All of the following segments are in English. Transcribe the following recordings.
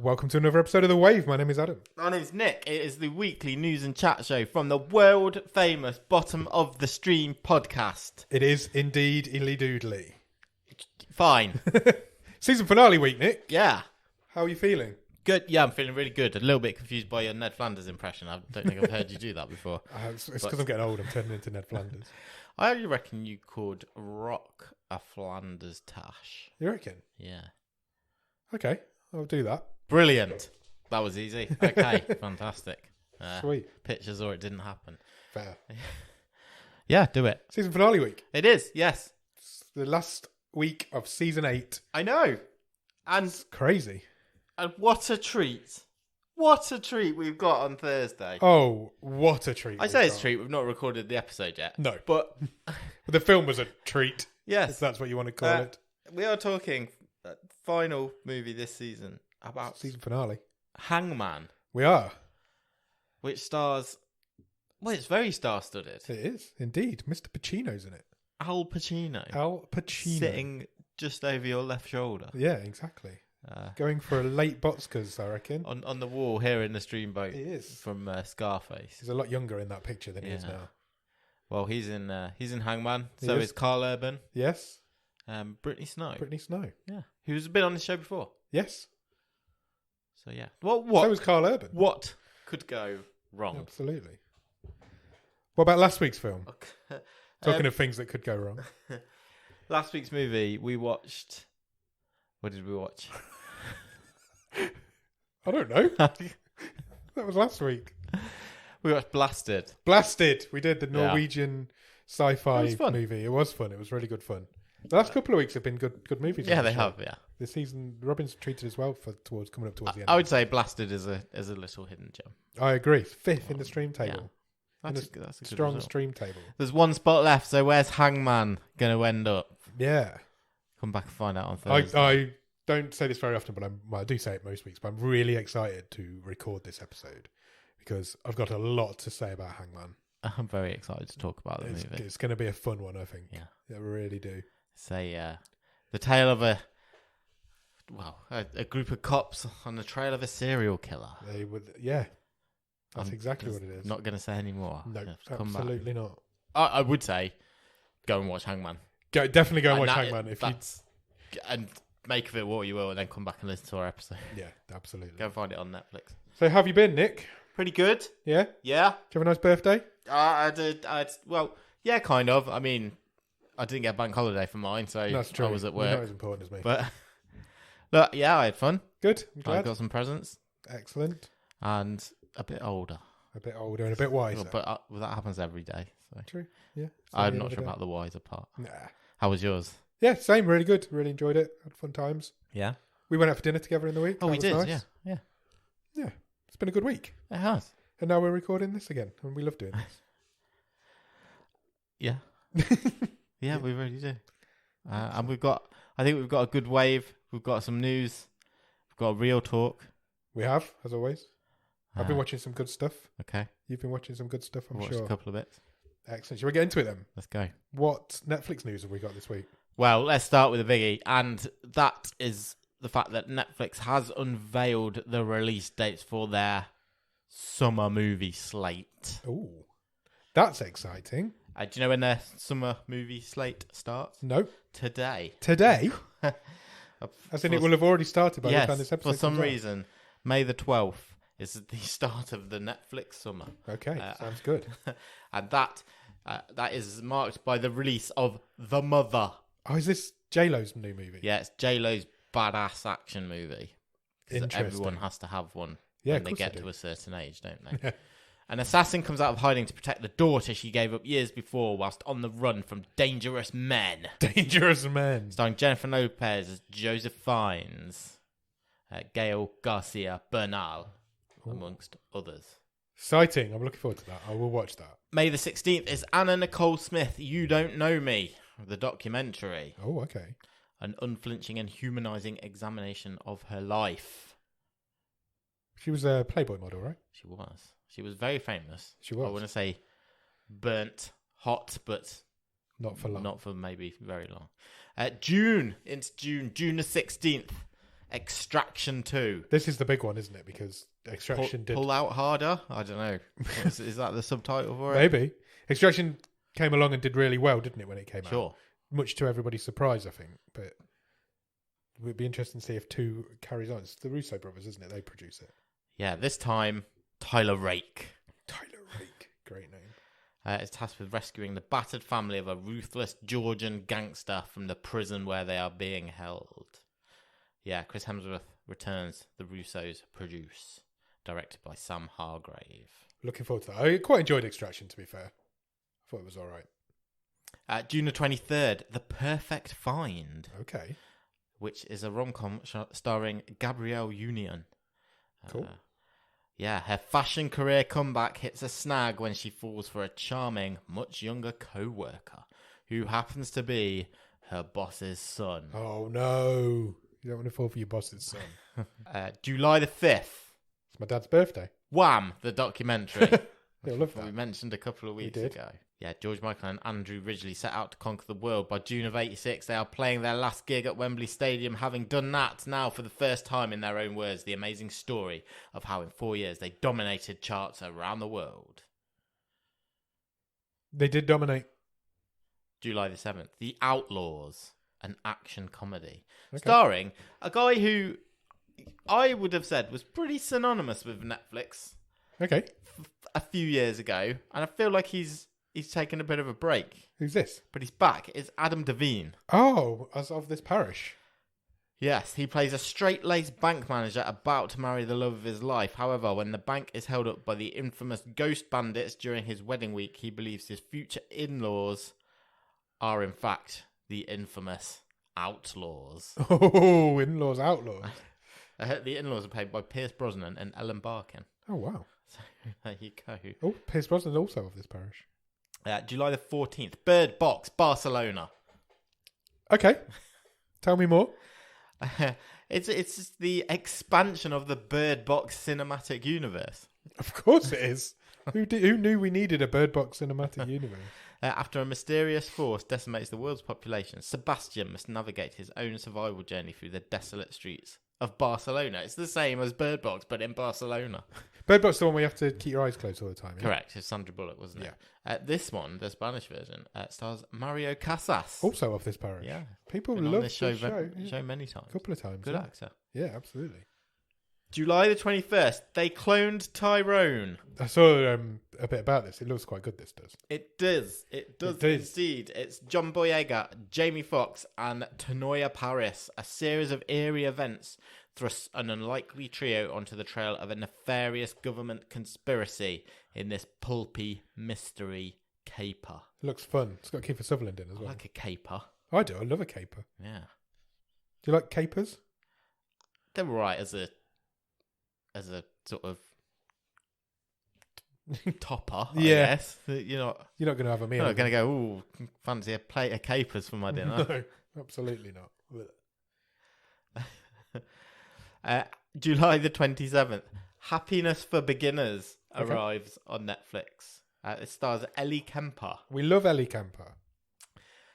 Welcome to another episode of The Wave. My name is Adam. My name's Nick. It is the weekly news and chat show from the world famous Bottom of the Stream podcast. It is indeed Illy Doodly. Fine. Season finale week, Nick. Yeah. How are you feeling? Good. Yeah, I'm feeling really good. A little bit confused by your Ned Flanders impression. I don't think I've heard you do that before. It's because I'm getting old. I'm turning into Ned Flanders. I only reckon you could rock a Flanders tash. You reckon? Yeah. Okay, I'll do that. Brilliant. That was easy. Okay, fantastic. Sweet. Pictures or it didn't happen. Fair. Yeah, do it. Season finale week. It is, yes. It's the last week of season 8. I know. And It's crazy. what a treat. What a treat we've got on Thursday. Oh, what a treat. I say it's a treat. We've not recorded the episode yet. No. But The film was a treat. yes, If that's what you want to call it. we are talking final movie this season about Season finale. Hangman, We are. which stars, well, it's very star-studded. It is, indeed. Mr. Pacino's in it. Al Pacino. Al Pacino. Sitting just over your left shoulder. Yeah, exactly. Going for a late Botscas, I reckon. On the wall here in the stream boat. He is. From Scarface. He's a lot younger in that picture than he is Yeah. now. Well, he's in Hangman. He So is. is Carl Urban. Yes. Brittany Snow. Brittany Snow. Yeah. Who's been on this show before. Yes. So yeah. Well, what? So was Carl Urban. What could go wrong? Absolutely. What about last week's film? Okay. Talking of things that could go wrong. Last week's movie, we watched. What did we watch? I don't know. That was last week. We watched Blasted. Blasted. We did the Yeah. Norwegian It sci-fi was fun. movie. It was fun. It was really good fun. The last couple of weeks have been good movies. Yeah, on the they show. have. Yeah, This season, Robin's treated as well coming up towards the end. I would say Blasted is a little hidden gem. I agree. 5th in the stream table. That's In that's a good Strong result. stream table. There's one spot left, so where's Hangman going to end up? Yeah. Come back and find out on Thursday. I don't say this very often, but I do say it most weeks, but I'm really excited to record this episode because I've got a lot to say about Hangman. I'm very excited to talk about the movie. It's going to be a fun one, I think. Yeah. I really do. Say the tale of a group of cops on the trail of a serial killer. They would, yeah. That's I'm exactly what it is. Not going to say any more. No, Just come back. absolutely not. I would say go and watch Hangman. Definitely go and watch that- Hangman and make of it what you will, and then come back and listen to our episode. Yeah, absolutely. Go and find it on Netflix. So, how have you been, Nick? Pretty good. Yeah? Did Yeah. you have a nice birthday? I did. Well, yeah, kind of. I mean, I didn't get a bank holiday for mine, so That's true. I was at You're not work. as important as me. But look, yeah, I had fun. Good. I'm I glad. got some presents Excellent. and a bit older. A bit older and a bit wiser. But that happens every day. So True. Yeah. I'm not sure about the wiser part. Nah. How was yours? Yeah, same. Really good. Really enjoyed it. Had fun times. Yeah. We went out for dinner together in the week. Oh, That we was did. nice. Yeah. Yeah. It's been a good week. It has. And now we're recording this again. And we love doing this. Yeah. Yeah, we really do. And I think we've got a good wave. We've got some news. We've got a real talk. We have, as always. I've been Uh, watching some good stuff. Okay. You've been watching some good stuff, I'm Watched sure. a couple of bits. Excellent. Shall we get into it then? Let's go. What Netflix news have we got this week? Well, let's start with a biggie, and that is the fact that Netflix has unveiled the release dates for their summer movie slate. Oh, that's exciting. Do you know when their summer movie slate starts? No. Today. Today? As in it will have already started by the time this episode for some comes out. reason, May the 12th is the start of the Netflix summer. Okay, sounds good. And that is marked by the release of The Mother. Oh, is this J-Lo's new movie? Yeah, it's J-Lo's badass action movie. 'Cause Interesting. everyone has to have one Yeah, when of they course get they do. to a certain age, don't they? An assassin comes out of hiding to protect the daughter she gave up years before whilst on the run from dangerous men. Dangerous Men. Starring Jennifer Lopez as Joseph Fiennes, Gail Garcia Bernal, amongst others. Exciting. I'm looking forward to that. I will watch that. May the 16th is Anna Nicole Smith, You Don't Know Me, the documentary. Oh, okay. An unflinching and humanising examination of her life. She was a Playboy model, right? She was. She was very famous. She was. I want to say burnt hot, but Not for long. not for maybe very long. June the 16th Extraction 2. This is the big one, isn't it? Because Extraction did... Pull out harder? I don't know. Is that the subtitle for it? Maybe. Extraction came along and did really well, didn't it, when it came out? Sure. Much to everybody's surprise, I think. But it would be interesting to see if 2 carries on. It's the Russo brothers, isn't it? They produce it. Yeah, this time, Tyler Rake. Tyler Rake. Great name. Is tasked with rescuing the battered family of a ruthless Georgian gangster from the prison where they are being held. Yeah, Chris Hemsworth returns. The Russos produce. Directed by Sam Hargrave. Looking forward to that. I quite enjoyed Extraction, to be fair. I thought it was all right. June the 23rd, The Perfect Find. Okay. Which is a rom-com starring Gabrielle Union. Cool. Yeah, her fashion career comeback hits a snag when she falls for a charming, much younger co-worker who happens to be her boss's son. Oh, no. You don't want to fall for your boss's son. July the 5th. It's my dad's birthday. Wham! The documentary. I love that. We mentioned a couple of weeks ago. Yeah, George Michael and Andrew Ridgeley set out to conquer the world. By June of 86, they are playing their last gig at Wembley Stadium, having done that now for the first time in their own words. The amazing story of how in 4 years they dominated charts around the world. They did dominate. July the 7th, The Outlaws, an action comedy. Okay. Starring a guy who I would have said was pretty synonymous with Netflix Okay. a few years ago. And I feel like he's taken a bit of a break. Who's this? But he's back. It's Adam Devine. Oh, as of this parish. Yes, he plays a straight-laced bank manager about to marry the love of his life. However, when the bank is held up by the infamous ghost bandits during his wedding week, he believes his future in-laws are, in fact, the infamous outlaws. Oh, in-laws, outlaws. The in-laws are played by Pierce Brosnan and Ellen Barkin. Oh, wow. So, there you go. Oh, Pierce Brosnan also of this parish. July the 14th, Bird Box, Barcelona. Okay. Tell me more. It's the expansion of the Bird Box cinematic universe. Of course it is. Who knew we needed a Bird Box cinematic universe? After a mysterious force decimates the world's population, Sebastian must navigate his own survival journey through the desolate streets of Barcelona. It's the same as Bird Box, but in Barcelona. Bird Box is the one where you have to keep your eyes closed all the time. Yeah? Correct. It's Sandra Bullock, wasn't it? Yeah. This one, the Spanish version, stars Mario Casas. Also of this parish. Yeah. People Been on love this this show many times. A couple of times. Good yeah. actor. Yeah, absolutely. July the 21st, they cloned Tyrone. I saw a bit about this. It looks quite good, this does. It does. It does indeed. It's John Boyega, Jamie Foxx, and Tanoia Paris. A series of eerie events thrusts an unlikely trio onto the trail of a nefarious government conspiracy in this pulpy mystery caper. It looks fun. It's got Kiefer Sutherland in as I well. like a caper. I do. I love a caper. Yeah. Do you like capers? They're right as a sort of topper, I guess. You're not going to have a meal. I'm not going to go, ooh, fancy a plate of capers for my dinner. No, absolutely not. July the 27th, Happiness for Beginners Okay. arrives on Netflix. It stars Ellie Kemper. We love Ellie Kemper.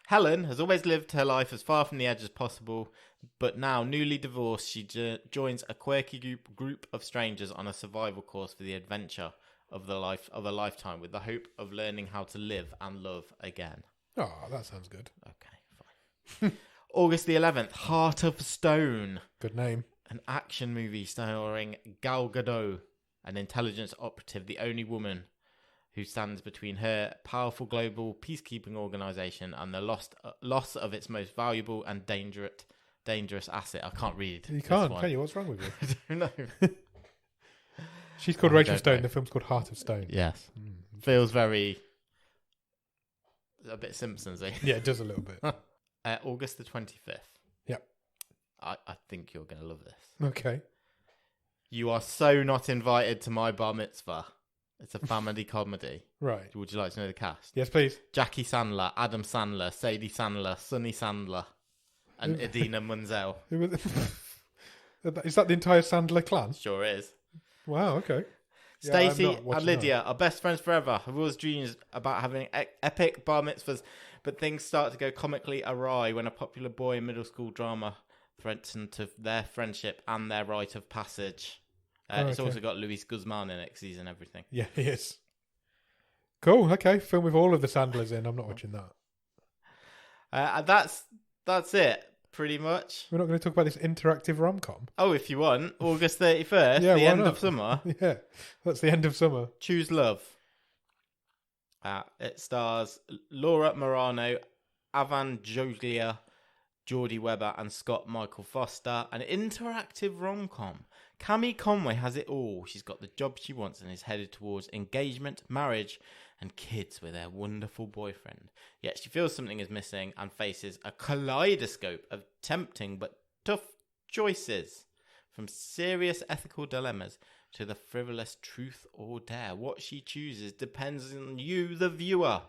Helen has always lived her life as far from the edge as possible, but now newly divorced, she joins a quirky group of strangers on a survival course for the adventure of a lifetime, with the hope of learning how to live and love again. Oh, that sounds good. Okay, fine. August the 11th, Heart of Stone. Good name. An action movie starring Gal Gadot, an intelligence operative, the only woman who stands between her powerful global peacekeeping organisation and the loss of its most valuable and dangerous asset. I can't read. You can't, can you? What's wrong with you? I don't know. She's called Rachel Stone. The film's called Heart of Stone. Yes. Feels a bit Simpsons-y. Yeah, it does a little bit. August the 25th. Yep. I think you're going to love this. Okay. You Are So Not Invited to My Bar Mitzvah. It's a family comedy. Right. Would you like to know the cast? Yes, please. Jackie Sandler, Adam Sandler, Sadie Sandler, Sonny Sandler, and Idina Menzel. Is that the entire Sandler clan? Sure is. Wow, okay. Stacey and Lydia are best friends forever. Have always dreams about having epic bar mitzvahs, but things start to go comically awry when a popular boy in middle school drama threaten to their friendship and their rite of passage. It's also got Luis Guzman in it because he's in everything. Yeah, he is. Cool. Okay, film with all of the Sandlers in. I'm not watching that. And that's it, pretty much. We're not going to talk about this interactive rom-com. Oh, if you want, August 31st, Yeah, the end not? of summer. Yeah, that's the end of summer. Choose Love. It stars Laura Morano, Avan Joglia, Geordie Webber and Scott Michael Foster. An interactive rom-com. Cammy Conway has it all. She's got the job she wants and is headed towards engagement, marriage and kids with her wonderful boyfriend. Yet she feels something is missing and faces a kaleidoscope of tempting but tough choices. From serious ethical dilemmas to the frivolous truth or dare. What she chooses depends on you, the viewer.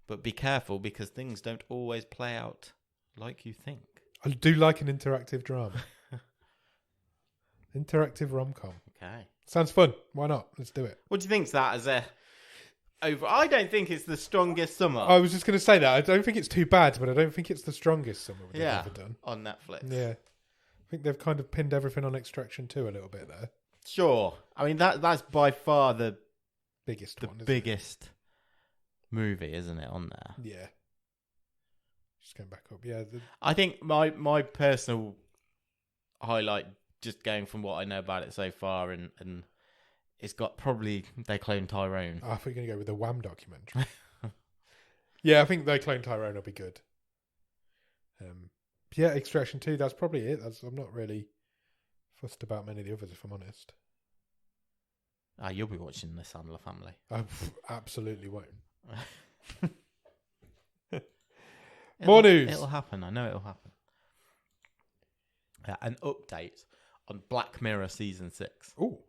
But be careful because things don't always play out like you think. I do like an interactive drama. Interactive rom-com. Okay. Sounds fun. Why not? Let's do it. What do you think's that as a over? I don't think it's the strongest summer. I was just going to say that. I don't think it's too bad, but I don't think it's the strongest summer they've ever done. On Netflix. Yeah. I think they've kind of pinned everything on Extraction 2 a little bit there. Sure. I mean, that's by far the biggest one, biggest movie, isn't it, on there? Yeah. Just going back up. Yeah. I think my personal highlight, just going from what I know about it so far, and it's got probably They Clone Tyrone. I think we're going to go with the Wham documentary. Yeah, I think They Clone Tyrone will be good. Yeah, Extraction 2, that's probably it. I'm not really fussed about many of the others, if I'm honest. You'll be watching The Sandler Family. I absolutely won't. More news. It'll happen. I know it'll happen. An update on Black Mirror Season 6. Oh,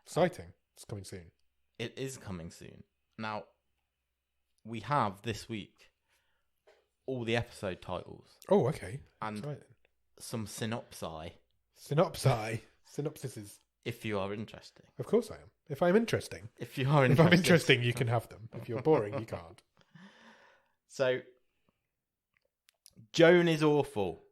exciting. It's coming soon. It is coming soon. Now, we have this week all the episode titles. Oh, okay. And exciting. Some synopsises. Synopsises. If you are interested. Of course I am. If I'm interesting. If you are interested. If I'm interesting, you can have them. If you're boring, you can't. So, Joan is awful.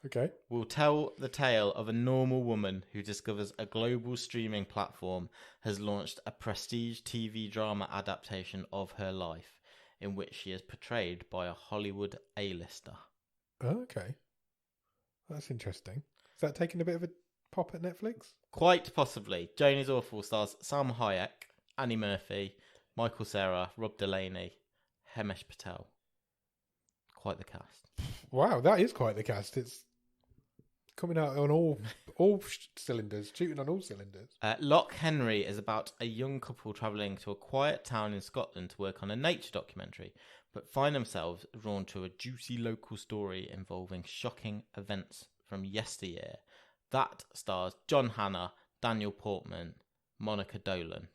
Okay. Will tell the tale of a normal woman who discovers a global streaming platform has launched a prestige TV drama adaptation of her life, in which she is portrayed by a Hollywood A-lister. Oh, okay. That's interesting. Is that taking a bit of a pop at Netflix? Quite possibly. Joan is Awful stars Sam Hayek, Annie Murphy, Michael Cera, Rob Delaney, Hemish Patel. Quite the cast. Wow, that is quite the cast. It's coming out on all cylinders, shooting on all cylinders. Loch Henry is about a young couple travelling to a quiet town in Scotland to work on a nature documentary, but find themselves drawn to a juicy local story involving shocking events from yesteryear. That stars John Hannah, Daniel Portman, Monica Dolan,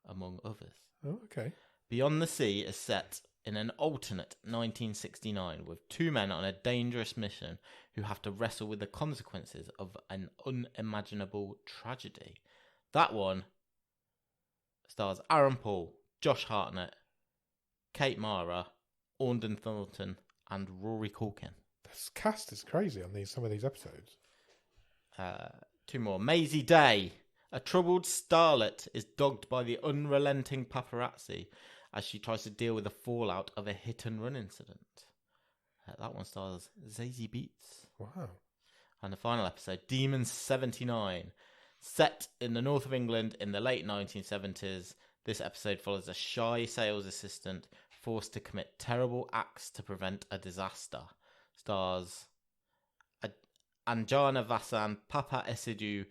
among others. Oh, okay. Beyond the Sea is set in an alternate 1969 with two men on a dangerous mission who have to wrestle with the consequences of an unimaginable tragedy. That one stars Aaron Paul, Josh Hartnett, Kate Mara, Auden Thornton, and Rory Culkin. This cast is crazy on some of these episodes. Two more. Maisie Day. A troubled starlet is dogged by the unrelenting paparazzi as she tries to deal with the fallout of a hit-and-run incident. That one stars Zazie Beetz. Wow. And the final episode, Demons 79. Set in the north of England in the late 1970s, this episode follows a shy sales assistant forced to commit terrible acts to prevent a disaster. Stars Anjana Vasan, Papa Esidu,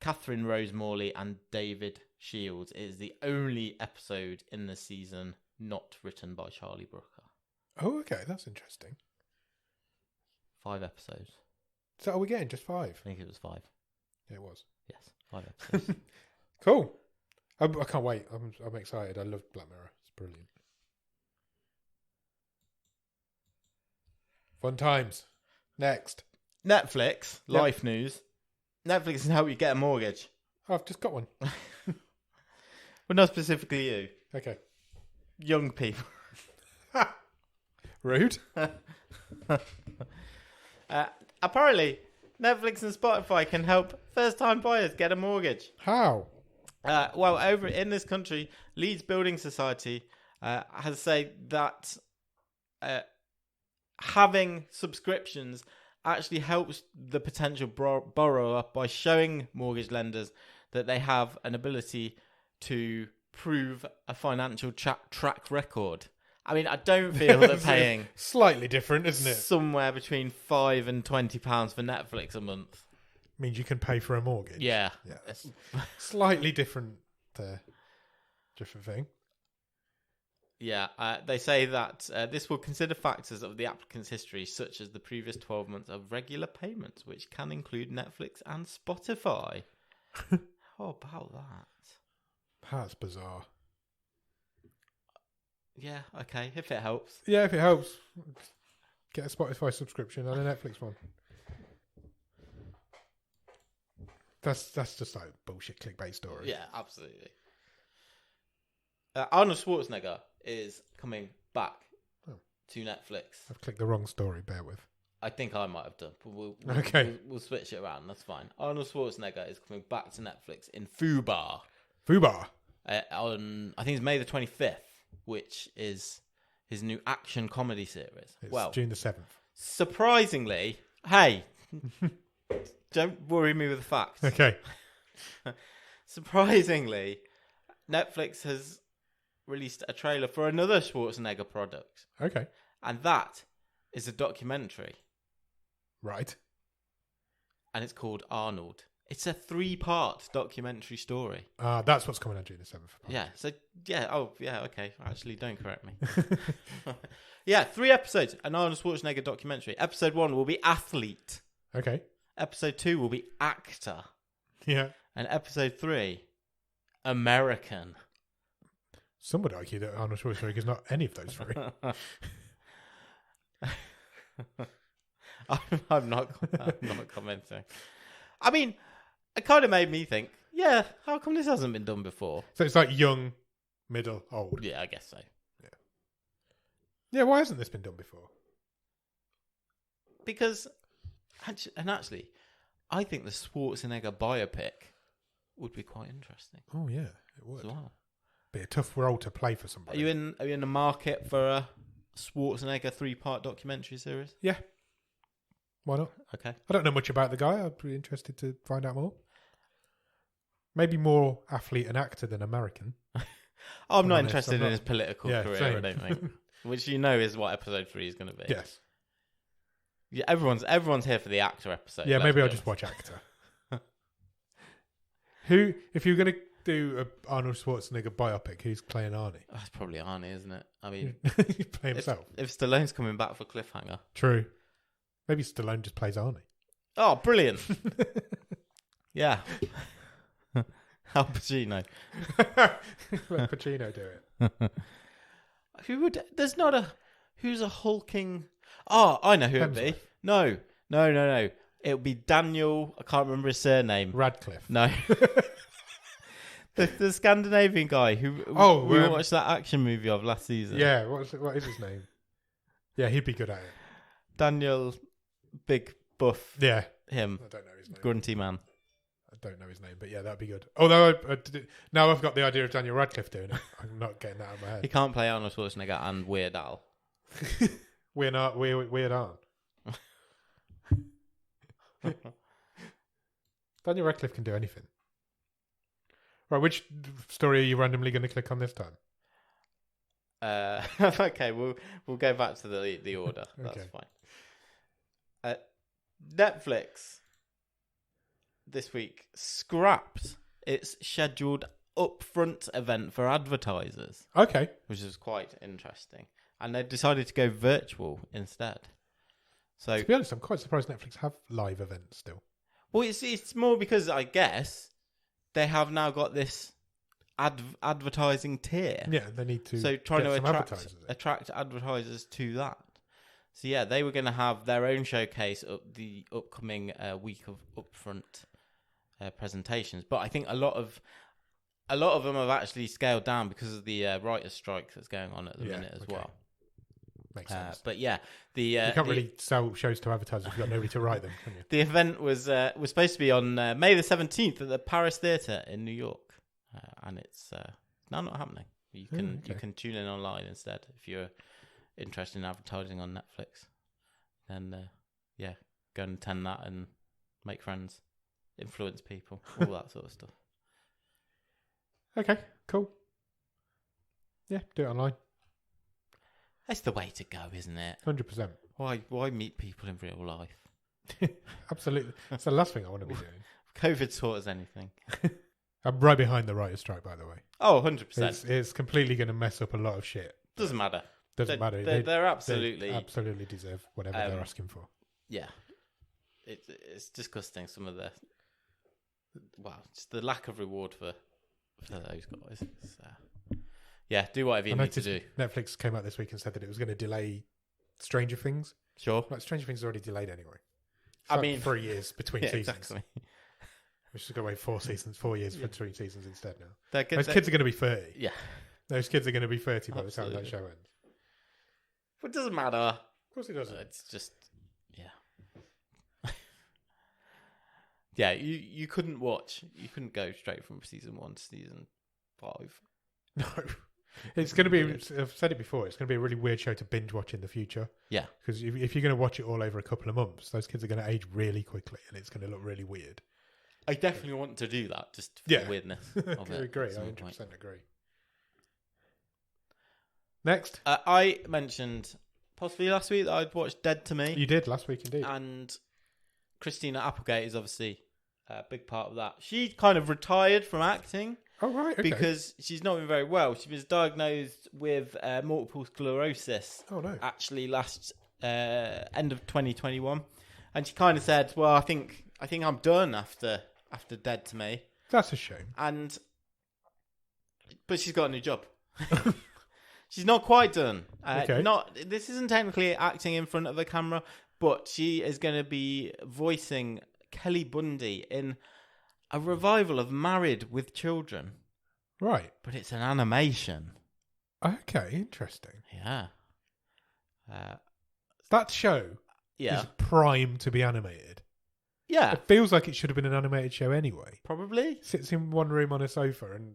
Catherine Rose Morley, and David Shields. It is the only episode in the season not written by Charlie Brooker. Oh, okay. That's interesting. 5 episodes. So are we getting just 5? I think it was 5. Yeah, it was. Yes, 5 episodes. Cool. I can't wait. I'm excited. I love Black Mirror. It's brilliant. Fun times. Next. Netflix, life news. Netflix can help you get a mortgage. Oh, I've just got one. Well, not specifically you. Okay. Young people. Rude. apparently, Netflix and Spotify can help first-time buyers get a mortgage. How? Well, over in this country, Leeds Building Society has said that having subscriptions actually helps the potential borrower by showing mortgage lenders that they have an ability to prove a financial track record. I mean, I don't feel they're paying slightly different, isn't it? Somewhere between £5 and £20 for Netflix a month. Means you can pay for a mortgage. Yeah. Slightly different thing. Yeah, they say that this will consider factors of the applicant's history, such as the previous 12 months of regular payments, which can include Netflix and Spotify. How about that? That's bizarre. Yeah, okay, if it helps. Yeah, if it helps. Get a Spotify subscription and a Netflix one. That's just like bullshit clickbait story. Yeah, absolutely. Arnold Schwarzenegger is coming back to Netflix. I've clicked the wrong story, bear with. I think I might have done, but we'll switch it around, that's fine. Arnold Schwarzenegger is coming back to Netflix in Fubar. Fubar? On, I think it's May the 25th, which is his new action comedy series. It's June the 7th. Surprisingly, hey, don't worry me with the facts. Okay. Surprisingly, Netflix has released a trailer for another Schwarzenegger product. Okay. And that is a documentary. Right. And it's called Arnold. It's a 3-part documentary story. That's what's coming on June the 7th. Yeah. So, yeah. Oh, yeah. Okay. Actually, don't correct me. Yeah. 3 episodes. An Arnold Schwarzenegger documentary. Episode 1 will be athlete. Okay. Episode 2 will be actor. Yeah. And episode 3, American. Some would argue that Arnold Schwarzenegger is not any of those 3. I'm not commenting. I mean, it kind of made me think, yeah, how come this hasn't been done before? So it's like young, middle, old. Yeah, I guess so. Yeah. Yeah, why hasn't this been done before? Because, actually, I think the Schwarzenegger biopic would be quite interesting. Oh, yeah, it would. As well. Be a tough role to play for somebody. Are you in the market for a Schwarzenegger 3-part documentary series? Yeah. Why not? Okay. I don't know much about the guy. I'd be interested to find out more. Maybe more athlete and actor than American. I'm not interested in his political career, same. I don't think. Which you know is what episode 3 is going to be. Yes. Yeah, everyone's here for the actor episode. Yeah, maybe I'll just watch actor. Who, if you're going to do a Arnold Schwarzenegger biopic, who's playing Arnie? Oh, it's probably Arnie, isn't it? I mean, he play himself. If Stallone's coming back for Cliffhanger. True. Maybe Stallone just plays Arnie. Oh, brilliant. Yeah. Al Pacino. Let Pacino do it. Who's a hulking... Oh, I know who it'd be. No. It would be Daniel, I can't remember his surname. Radcliffe. No. the Scandinavian guy who we watched that action movie of last season. Yeah, what is his name? Yeah, he'd be good at it. Daniel, big buff. Yeah. Him. I don't know his name. Grunty man. I don't know his name, but yeah, that'd be good. Although now I've got the idea of Daniel Radcliffe doing it. I'm not getting that out of my head. He can't play Arnold Schwarzenegger and Weird Al. Weird Al. Daniel Radcliffe can do anything. Right, which story are you randomly going to click on this time? Okay, we'll go back to the order. That's Okay. fine. Netflix this week scrapped its scheduled upfront event for advertisers. Okay. Which is quite interesting. And they decided to go virtual instead. So, to be honest, I'm quite surprised Netflix have live events still. Well, it's more because I guess they have now got this advertising tier. Yeah, they need to. So trying to attract advertisers to that. So yeah, they were going to have their own showcase at the upcoming week of upfront presentations. But I think a lot of them have actually scaled down because of the writers' strike that's going on at the minute as well. Makes sense. But yeah, you can't really sell shows to advertisers if you've got nobody to write them, can you? The event was supposed to be on May the 17th at the Paris Theatre in New York, and it's now not happening. You can tune in online instead if you're interested in advertising on Netflix. Then go and attend that and make friends, influence people, all that sort of stuff. Okay, cool. Yeah, do it online. That's the way to go, isn't it? 100%. Why meet people in real life? Absolutely. It's the last thing I want to be doing. COVID taught us anything. I'm right behind the writer's strike, by the way. Oh, 100%. It's completely going to mess up a lot of shit. Doesn't matter. Doesn't matter. They're absolutely... They absolutely deserve whatever they're asking for. Yeah. It's disgusting, some of the... Wow, just the lack of reward for those guys. Yeah, do whatever you need to do. Netflix came out this week and said that it was going to delay Stranger Things. Sure. Like, Stranger Things is already delayed anyway. I mean... 3 years between seasons. Exactly. We're just going to wait 4 years for 3 seasons instead now. Those kids are going to be 30. Yeah. Those kids are going to be 30 by the time that show ends. But it doesn't matter. Of course it doesn't. It's just... Yeah. Yeah, you couldn't watch. You couldn't go straight from season 1 to season 5. No. It's going to be, I've said it before, it's going to be a really weird show to binge watch in the future. Yeah. Because if you're going to watch it all over a couple of months, those kids are going to age really quickly and it's going to look really weird. I definitely want to do that, just for the weirdness of I it. agree, I 100% agree. Next. I mentioned, possibly last week, that I'd watched Dead to Me. You did, last week indeed. And Christina Applegate is obviously a big part of that. She kind of retired from acting. Oh, right, okay. Because she's not been very well. She was diagnosed with multiple sclerosis. Oh, no. Actually, last end of 2021. And she kind of said, well, I think I'm done after Dead to Me. That's a shame. But she's got a new job. She's not quite done. Okay. This isn't technically acting in front of the camera, but she is going to be voicing Kelly Bundy in a revival of Married with Children. Right. But it's an animation. Okay, interesting. Yeah. That show is prime to be animated. Yeah. It feels like it should have been an animated show anyway. Probably. Sits in one room on a sofa and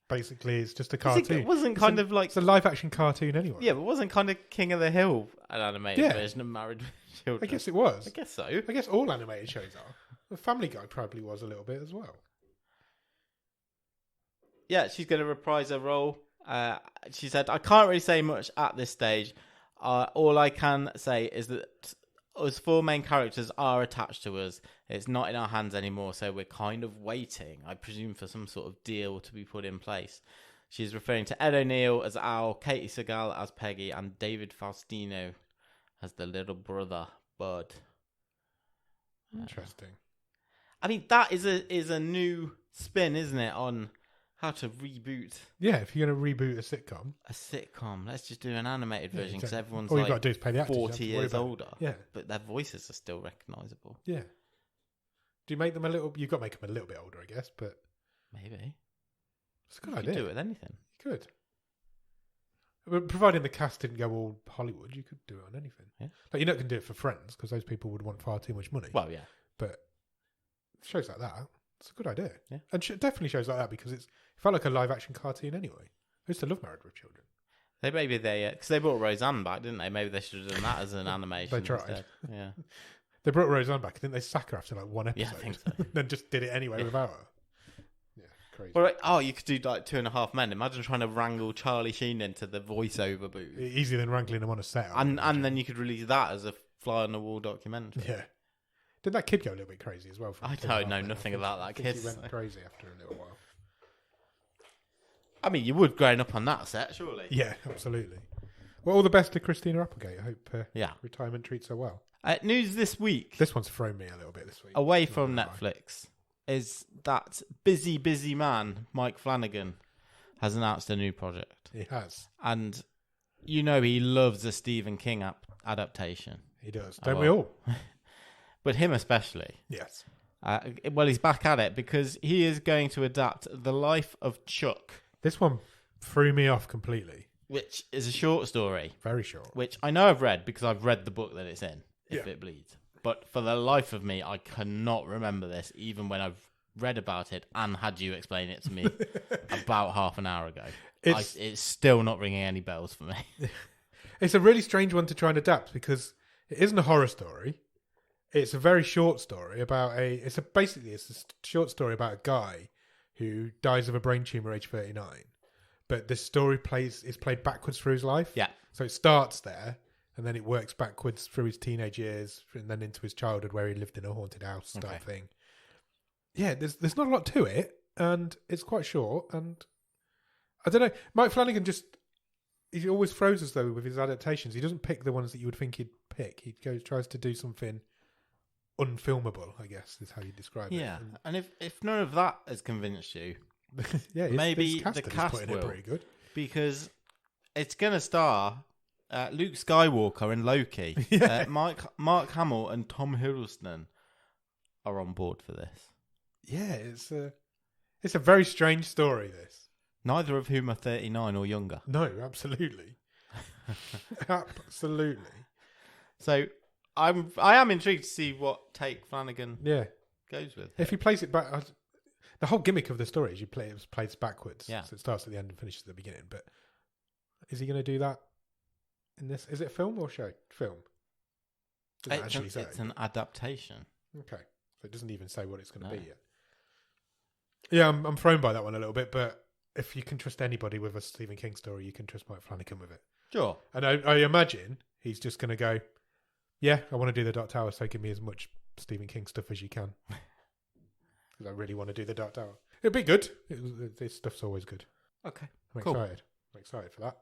basically it's just a cartoon. It wasn't kind of like... It's a live action cartoon anyway. Yeah, but wasn't kind of King of the Hill an animated version of Married with Children? I guess it was. I guess so. I guess all animated shows are. The Family Guy probably was a little bit as well. Yeah, she's going to reprise her role. She said, I can't really say much at this stage. All I can say is that us 4 main characters are attached to us. It's not in our hands anymore, so we're kind of waiting, I presume, for some sort of deal to be put in place. She's referring to Ed O'Neill as Al, Katie Segal as Peggy, and David Faustino as the little brother, Bud. Interesting. I mean, that is a new spin, isn't it, on how to reboot. Yeah, if you're going to reboot a sitcom. A sitcom. Let's just do an animated version because everyone's all you've got to do is pay the actors, 40 years older. Yeah. But their voices are still recognisable. Yeah. Do you make them a little... You've got to make them a little bit older, I guess, but... Maybe. It's a good idea. You could do it with anything. You could. But providing the cast didn't go all Hollywood, you could do it on anything. Yeah. Like, you're not going to do it for Friends because those people would want far too much money. Well, yeah. But shows like that, it's a good idea. Yeah. And definitely shows like that because it felt like a live action cartoon anyway. I used to love Married with Children. Because they brought Roseanne back, didn't they? Maybe they should have done that as an animation. They tried. Instead. Yeah. They brought Roseanne back. Didn't they sack her after like one episode? Yeah, I think so. Then just did it anyway without her. Yeah, crazy. All right. Oh, you could do like 2.5 Men. Imagine trying to wrangle Charlie Sheen into the voiceover booth. Easier than wrangling him on a set. And then you could release that as a fly on the wall documentary. Yeah. Did that kid go a little bit crazy as well? I don't know nothing about that kid. He went crazy after a little while. I mean, you would growing up on that set, surely. Yeah, absolutely. Well, all the best to Christina Applegate. I hope retirement treats her well. News this week. This one's thrown me a little bit this week. Away from Netflix is that busy man, Mike Flanagan, has announced a new project. He has. And you know he loves a Stephen King adaptation. He does. Don't we all? But him especially. Yes. Well, he's back at it because he is going to adapt The Life of Chuck. This one threw me off completely. which is a short story. Very short. Which I know I've read because I've read the book that it's in, If It Bleeds. But for the life of me, I cannot remember this, even when I've read about it and had you explain it to me about half an hour ago. It's still not ringing any bells for me. It's a really strange one to try and adapt because it isn't a horror story. It's a very short story about it's a short story about a guy who dies of a brain tumor age 39. But this story is played backwards through his life. Yeah. So it starts there and then it works backwards through his teenage years and then into his childhood where he lived in a haunted house type thing. Yeah, there's not a lot to it and it's quite short and I don't know. Mike Flanagan he always throws us though with his adaptations. He doesn't pick the ones that you would think he'd pick. He tries to do something unfilmable, I guess is how you describe it. Yeah, and if none of that has convinced you, maybe the cast will. Pretty good. Because it's going to star Luke Skywalker and Loki. Mark Hamill and Tom Hiddleston are on board for this. Yeah, it's a very strange story, this. Neither of whom are 39 or younger. No, absolutely. Absolutely. So I am intrigued to see what take Flanagan goes with. If he plays it back, the whole gimmick of the story is it plays backwards. Yeah. So it starts at the end and finishes at the beginning. But is he going to do that in this? Is it film or show? Film. It's an adaptation. Okay. So it doesn't even say what it's going to be yet. Yeah, I'm thrown by that one a little bit, but if you can trust anybody with a Stephen King story, you can trust Mike Flanagan with it. Sure. And I imagine he's just going to go, yeah, I want to do the Dark Tower, so give me as much Stephen King stuff as you can. Because I really want to do the Dark Tower. It'll be good. This stuff's always good. Okay. I'm excited. I'm excited for that.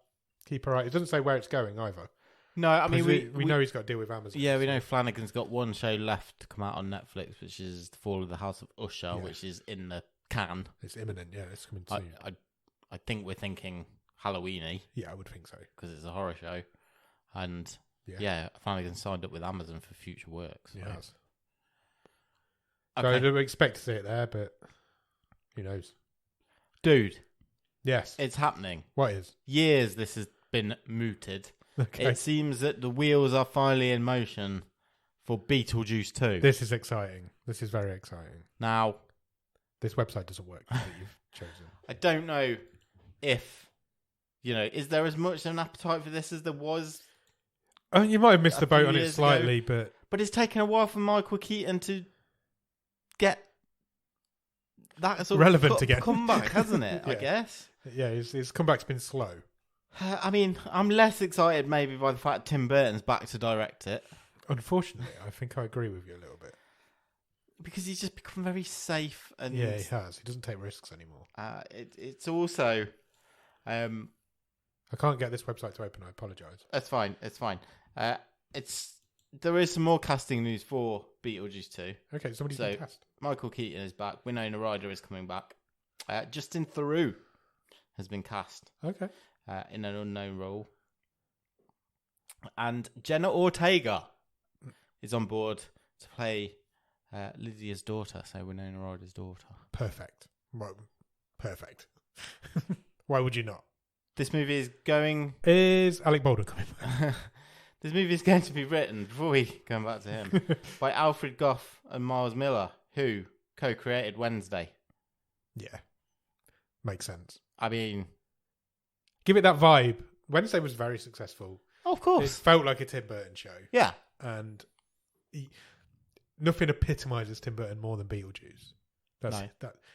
Keep her right. It doesn't say where it's going either. No, I mean, we know he's got to deal with Amazon. Yeah, we know Flanagan's got one show left to come out on Netflix, which is The Fall of the House of Usher, which is in the can. It's imminent, yeah. It's coming soon. I think we're thinking Halloween-y. Yeah, I would think so. Because it's a horror show. And, Flanagan signed up with Amazon for future work. So. He has. Okay. So I expect to see it there, but who knows? Dude. Yes. It's happening. What is? Years this has been mooted. Okay. It seems that the wheels are finally in motion for Beetlejuice 2. This is exciting. This is very exciting. Now, this website doesn't work that you've chosen. I don't know if, is there as much of an appetite for this as there was? You might have missed the boat on it slightly, but it's taken a while for Michael Keaton to get that sort relevant of again. Comeback, hasn't it? Yeah. I guess. Yeah, his comeback's been slow. I mean, I'm less excited maybe by the fact Tim Burton's back to direct it. Unfortunately, I think I agree with you a little bit. Because he's just become very safe. And yeah, he has. He doesn't take risks anymore. It's also... I can't get this website to open. I apologise. It's fine. It's fine. There is some more casting news for Beetlejuice 2. Okay, somebody's been cast. Michael Keaton is back. Winona Ryder is coming back. Justin Theroux has been cast. Okay. In an unknown role. And Jenna Ortega is on board to play Lydia's daughter, so Winona Ryder's daughter. Perfect. Well, perfect. Why would you not? This movie is going... Is Alec Baldwin coming back? This movie is going to be written, before we come back to him, by Alfred Gough and Miles Miller, who co-created Wednesday. Yeah. Makes sense. I mean... Give it that vibe. Wednesday was very successful. Oh, of course. It felt like a Tim Burton show. Yeah. And nothing epitomises Tim Burton more than Beetlejuice.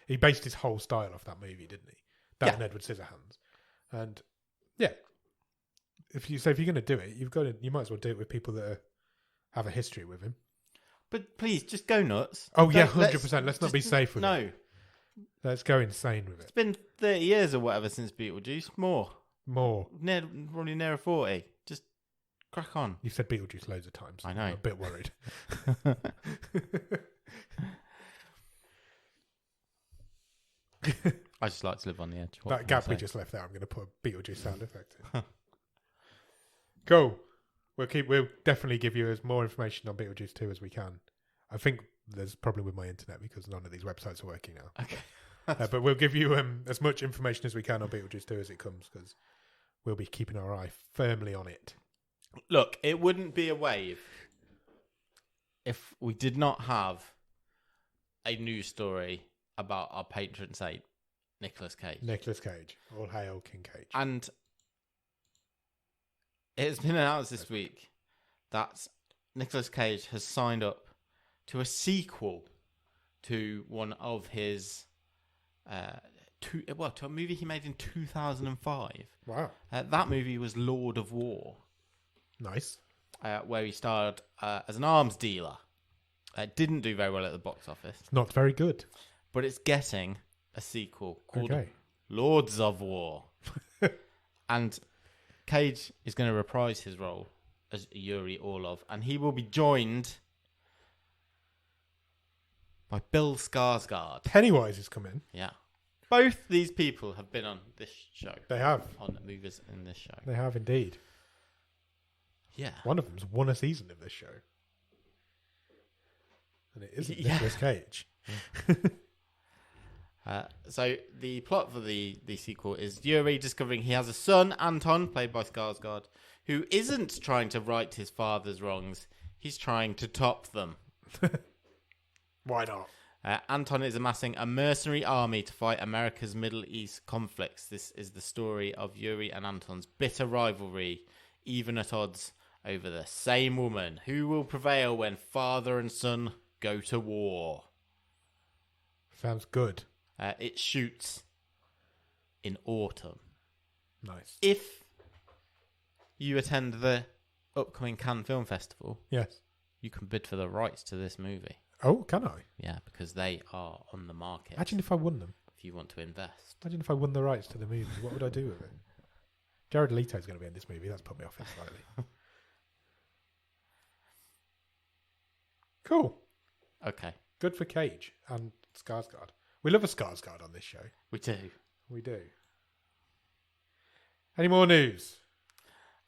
He based his whole style off that movie, didn't he? And Edward Scissorhands. And yeah, if you're going to do it, you might as well do it with people that have a history with him. But please, just go nuts. Oh yeah, 100%. Let's not be safe with it. No. Let's go insane with it. It's been 30 years or whatever since Beetlejuice. More. Probably nearer 40. Just crack on. You've said Beetlejuice loads of times. I know. I'm a bit worried. I just like to live on the edge. That gap we just left there, I'm going to put a Beetlejuice sound effect in. Cool. We'll definitely give you as more information on Beetlejuice 2 as we can. I think there's a problem with my internet because none of these websites are working now. Okay. But we'll give you as much information as we can on Beetlejuice 2 as it comes because we'll be keeping our eye firmly on it. Look, it wouldn't be a wave if we did not have a news story about our patron saint, Nicolas Cage. Nicolas Cage. All hail King Cage. And it's been announced this week that Nicolas Cage has signed up to a sequel to one of his to a movie he made in 2005. Wow. That movie was Lord of War. Nice. Where he starred as an arms dealer. It didn't do very well at the box office. It's not very good. But it's getting a sequel called Okay. Lords of War. And Cage is going to reprise his role as Yuri Orlov. And he will be joined by Bill Skarsgård. Pennywise is coming. Yeah. Both these people have been on this show. They have. On movies in this show. They have indeed. Yeah. One of them's won a season of this show. And it isn't Nicolas Cage. So the plot for the sequel is Yuri discovering he has a son, Anton, played by Skarsgård, who isn't trying to right his father's wrongs. He's trying to top them. Why not? Anton is amassing a mercenary army to fight America's Middle East conflicts. This is the story of Yuri and Anton's bitter rivalry, even at odds over the same woman. Who will prevail when father and son go to war? Sounds good. It shoots in autumn. Nice. If you attend the upcoming Cannes Film Festival, Yes. you can bid for the rights to this movie. Oh, can I? Yeah, because they are on the market. Imagine if I won them. If you want to invest. Imagine if I won the rights to the movie. What would I do with it? Jared Leto's going to be in this movie. That's put me off it slightly. Cool. Okay. Good for Cage and Skarsgård. We love a Skarsgård on this show. We do. We do. Any more news?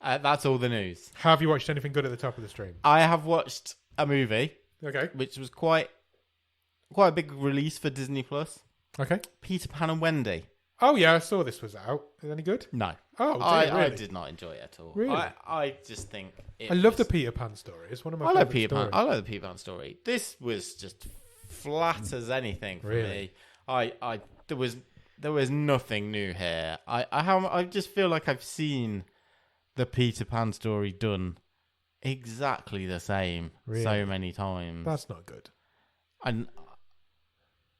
That's all the news. Have you watched anything good at the top of the stream? I have watched a movie. Okay. Which was quite a big release for Disney Plus. Okay. Peter Pan and Wendy. Oh, yeah, I saw this was out. Is it any good? No. Oh, I really? did not enjoy it at all. Really? I just think I love the Peter Pan story. It's one of my favourite stories. I like the Peter Pan story. This was just flat as anything for me. There was nothing new here. I just feel like I've seen the Peter Pan story done exactly the same so many times. That's not good. And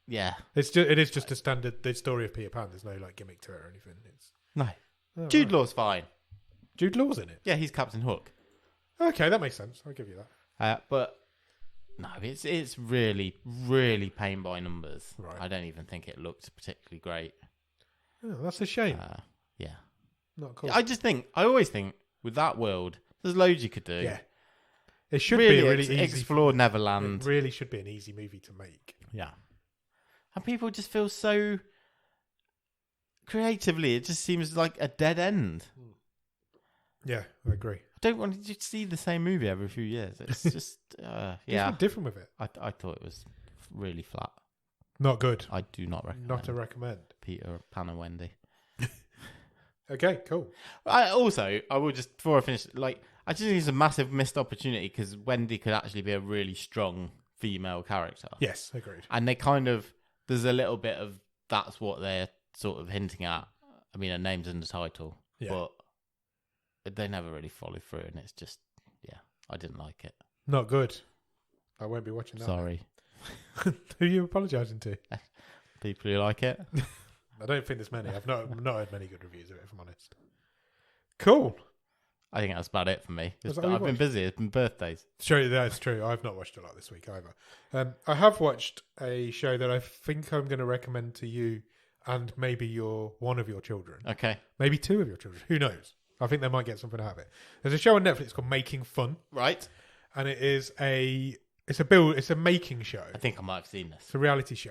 yeah, it is just a standard the story of Peter Pan. There's no like gimmick to it or anything. Jude Law's fine. Jude Law's in it. Yeah, he's Captain Hook. Okay, that makes sense. I'll give you that. But no, it's really, really paint by numbers. Right. I don't even think it looked particularly great. Oh, that's a shame. Yeah. Not cool. I always think with that world, there's loads you could do. Yeah. It should be a really easy. Explore Neverland. It really should be an easy movie to make. Yeah. And people just feel so creatively, it just seems like a dead end. Yeah, I agree. I don't want to see the same movie every few years. It's just, yeah. It's different with it. I thought it was really flat. Not good. I do not recommend. Not to recommend. Peter Pan and Wendy. Okay, cool. I will just, before I finish, I just think it's a massive missed opportunity because Wendy could actually be a really strong female character. Yes, agreed. And they there's a little bit of that's what they're sort of hinting at. I mean, her name's in the title, but they never really follow through, and it's just, I didn't like it. Not good. I won't be watching that. Sorry. Who are you apologising to? People who like it. I don't think there's many. I've not heard many good reviews of it, if I'm honest. Cool. I think that's about it for me. I've been busy. It's been birthdays. Sure, that's true. I've not watched a lot this week either. I have watched a show that I think I'm going to recommend to you and maybe one of your children. Okay. Maybe two of your children. Who knows? I think they might get something out of it. There's a show on Netflix called Making Fun. Right. And it is it's a making show. I think I might have seen this. It's a reality show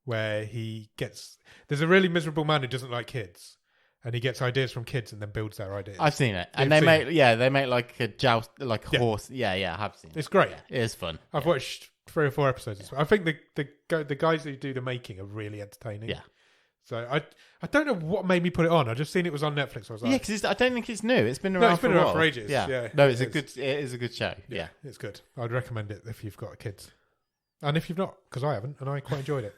where there's a really miserable man who doesn't like kids. And he gets ideas from kids and then builds their ideas. I've seen it. And they make like a joust, like a horse. Yeah, I have seen it. It's great. Yeah, it is fun. I've watched 3 or 4 episodes. I think the guys who do the making are really entertaining. Yeah. So I don't know what made me put it on. I just seen it was on Netflix. I was like, yeah, because I don't think it's new. It's been around. It's been around for ages. Yeah. No, it is a good show. Yeah, it's good. I'd recommend it if you've got kids, and if you've not, because I haven't, and I quite enjoyed it.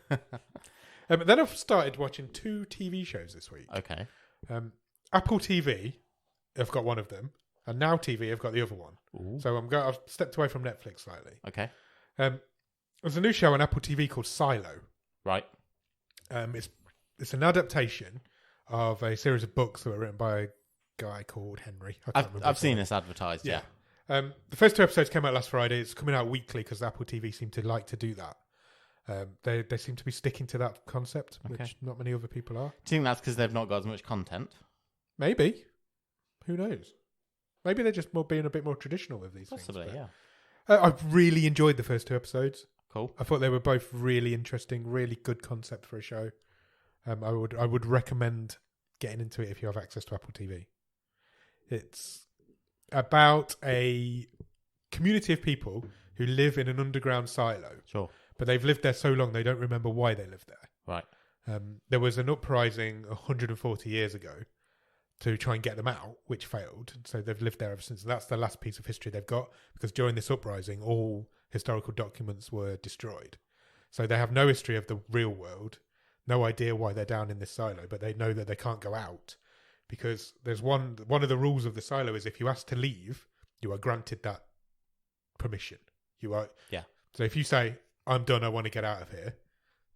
But then I've started watching 2 TV shows this week. Okay. Apple TV, I've got one of them, and Now TV, I've got the other one. Ooh. So I've stepped away from Netflix slightly. Okay. There's a new show on Apple TV called Silo. Right. It's an adaptation of a series of books that were written by a guy called Henry. I've seen this advertised. Yeah. The first 2 episodes came out last Friday. It's coming out weekly because Apple TV seem to like to do that. They seem to be sticking to that concept, which not many other people are. Do you think that's because they've not got as much content? Maybe. Who knows? Maybe they're just being a bit more traditional with these things. Possibly, yeah. I've really enjoyed the first 2 episodes. Cool. I thought they were both really interesting, really good concept for a show. I would recommend getting into it if you have access to Apple TV. It's about a community of people who live in an underground silo. Sure. But they've lived there so long they don't remember why they lived there. Right. There was an uprising 140 years ago to try and get them out, which failed. So they've lived there ever since. That's the last piece of history they've got, because during this uprising, all historical documents were destroyed. So they have no history of the real world, no idea why they're down in this silo, but they know that they can't go out because there's one of the rules of the silo is if you ask to leave, you are granted that permission. You are. Yeah. So if you say, I'm done, I want to get out of here,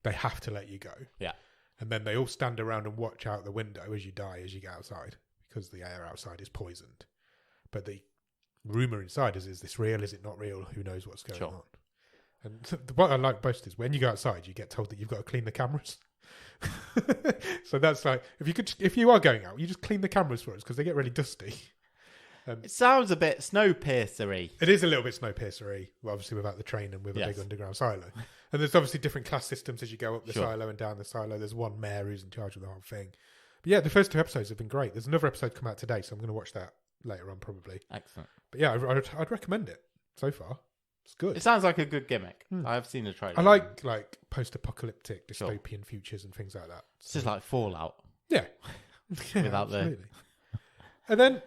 they have to let you go. Yeah. And then they all stand around and watch out the window as you die, as you get outside, because the air outside is poisoned. But the rumour inside is this real? Is it not real? Who knows what's going on? And what I like most is when you go outside, you get told that you've got to clean the cameras. So that's like, if you are going out, you just clean the cameras for us because they get really dusty. It sounds a bit Snowpiercer-y. It is a little bit Snowpiercer-y, obviously without the train and with a big underground silo. And there's obviously different class systems as you go up the silo and down the silo. There's one mayor who's in charge of the whole thing. But yeah, the first 2 episodes have been great. There's another episode come out today, so I'm going to watch that later on probably. Excellent. But yeah, I'd recommend it so far. It's good. It sounds like a good gimmick. I've seen the trailer. I like post-apocalyptic dystopian futures and things like that. It's just like Fallout. Yeah. Without absolutely. And then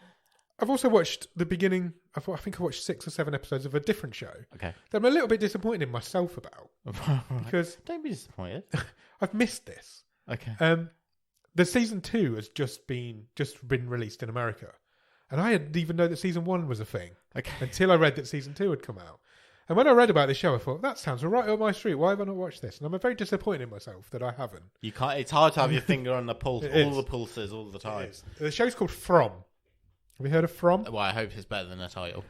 I've also watched the beginning. I think I watched 6 or 7 episodes of a different show. Okay. That I'm a little bit disappointed in myself about. Because don't be disappointed. I've missed this. Okay. The season 2 has just been released in America. And I didn't even know that season 1 was a thing. Okay. Until I read that season 2 had come out. And when I read about this show, I thought, that sounds right up my street. Why have I not watched this? And I'm very disappointed in myself that I haven't. You can't. It's hard to have your finger on the pulse, all the pulses, all the time. The show's called From. Have you heard of From? Well, I hope it's better than the title.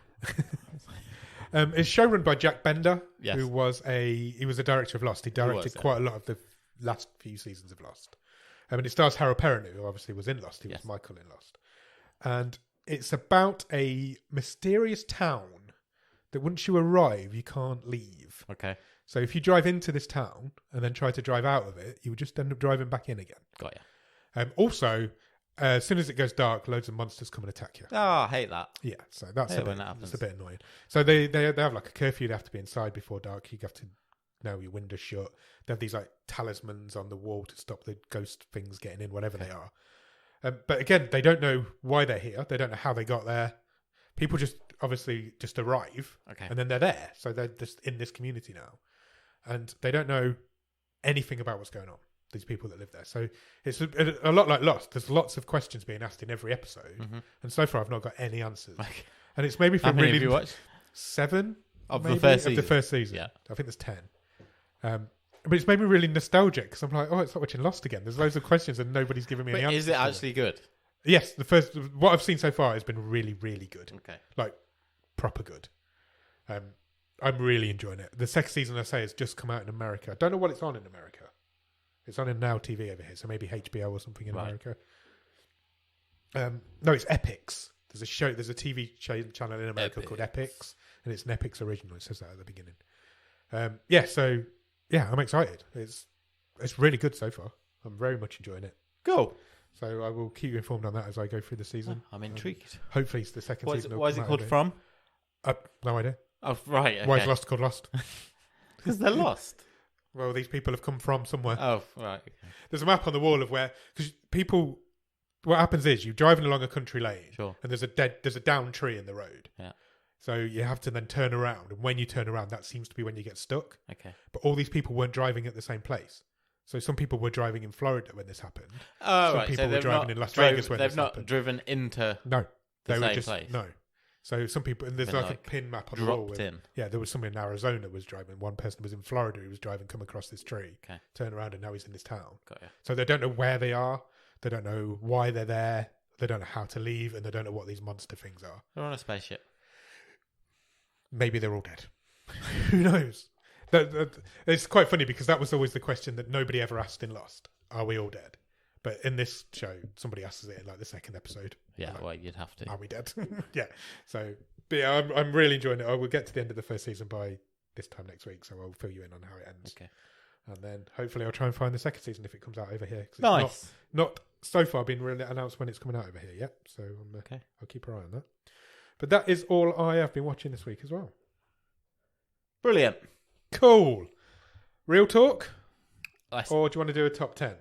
It's showrun by Jack Bender, yes. who was a director of Lost. He directed quite a lot of the last few seasons of Lost. And it stars Harold Perrineau, who obviously was in Lost. He was Michael in Lost. And it's about a mysterious town that once you arrive, you can't leave. Okay. So if you drive into this town and then try to drive out of it, you would just end up driving back in again. Got you. Also, as soon as it goes dark, loads of monsters come and attack you. Oh, I hate that. Yeah, so that's a bit annoying. So they have like a curfew. They have to be inside before dark. You have to know your windows shut. They have these like talismans on the wall to stop the ghost things getting in, whatever they are. But again, they don't know why they're here. They don't know how they got there. People just obviously just arrive, and then they're there. So they're just in this community now, and they don't know anything about what's going on. These people that live there. So it's a lot like Lost. There's lots of questions being asked in every episode, and so far I've not got any answers. And it's maybe for really have you watched? 7 of the first season. Yeah, I think there's 10. But it's made me really nostalgic because I'm like, oh, it's like watching Lost again. There's loads of questions and nobody's giving me any answers. Is it actually good? Yes, what I've seen so far has been really, really good. Okay, like proper good. I'm really enjoying it. The second season, I say, has just come out in America. I don't know what it's on in America. It's on in Now TV over here, so maybe HBO or something in America. No, it's Epix. There's a TV channel in America called Epix, and it's an Epix original. It says that at the beginning. I'm excited. It's really good so far. I'm very much enjoying it. Cool. So I will keep you informed on that as I go through the season. I'm intrigued. Hopefully it's the second season. Why is it called From? No idea. Oh, right. Okay. Why is Lost called Lost? Because they're lost. Well, these people have come from somewhere. Oh, right. Okay. there's a map on the wall of where because people. What happens is you're driving along a country lane, Sure. and there's a down tree in the road. Yeah. So you have to then turn around, and when you turn around, that seems to be when you get stuck. Okay. But all these people weren't driving at the same place. So some people were driving in Florida when this happened. Oh, some right. people So were driving in Las Vegas when this happened. They've not driven into no, the they same were just place. no. So some people, and there's like a pin map on the wall. Dropped in. Yeah, there was someone in Arizona was driving. One person was in Florida who was driving, come across this tree, turn around, and now he's in this town. Got you. So they don't know where they are. They don't know why they're there. They don't know how to leave, and they don't know what these monster things are. They're on a spaceship. Maybe they're all dead. Who knows? It's quite funny because that was always the question that nobody ever asked in Lost. Are we all dead? But in this show, somebody asks it in like the second episode. Yeah, well, you'd have to. Are we dead? Yeah. So, but yeah, I'm really enjoying it. I will get to the end of the first season by this time next week, so I'll fill you in on how it ends. Okay. And then hopefully I'll try and find the second season if it comes out over here. Nice. It's not so far been really announced when it's coming out over here yet. So okay. I'll keep an eye on that. But that is all I have been watching this week as well. Brilliant. Cool. Real talk? Or do you want to do a top 10?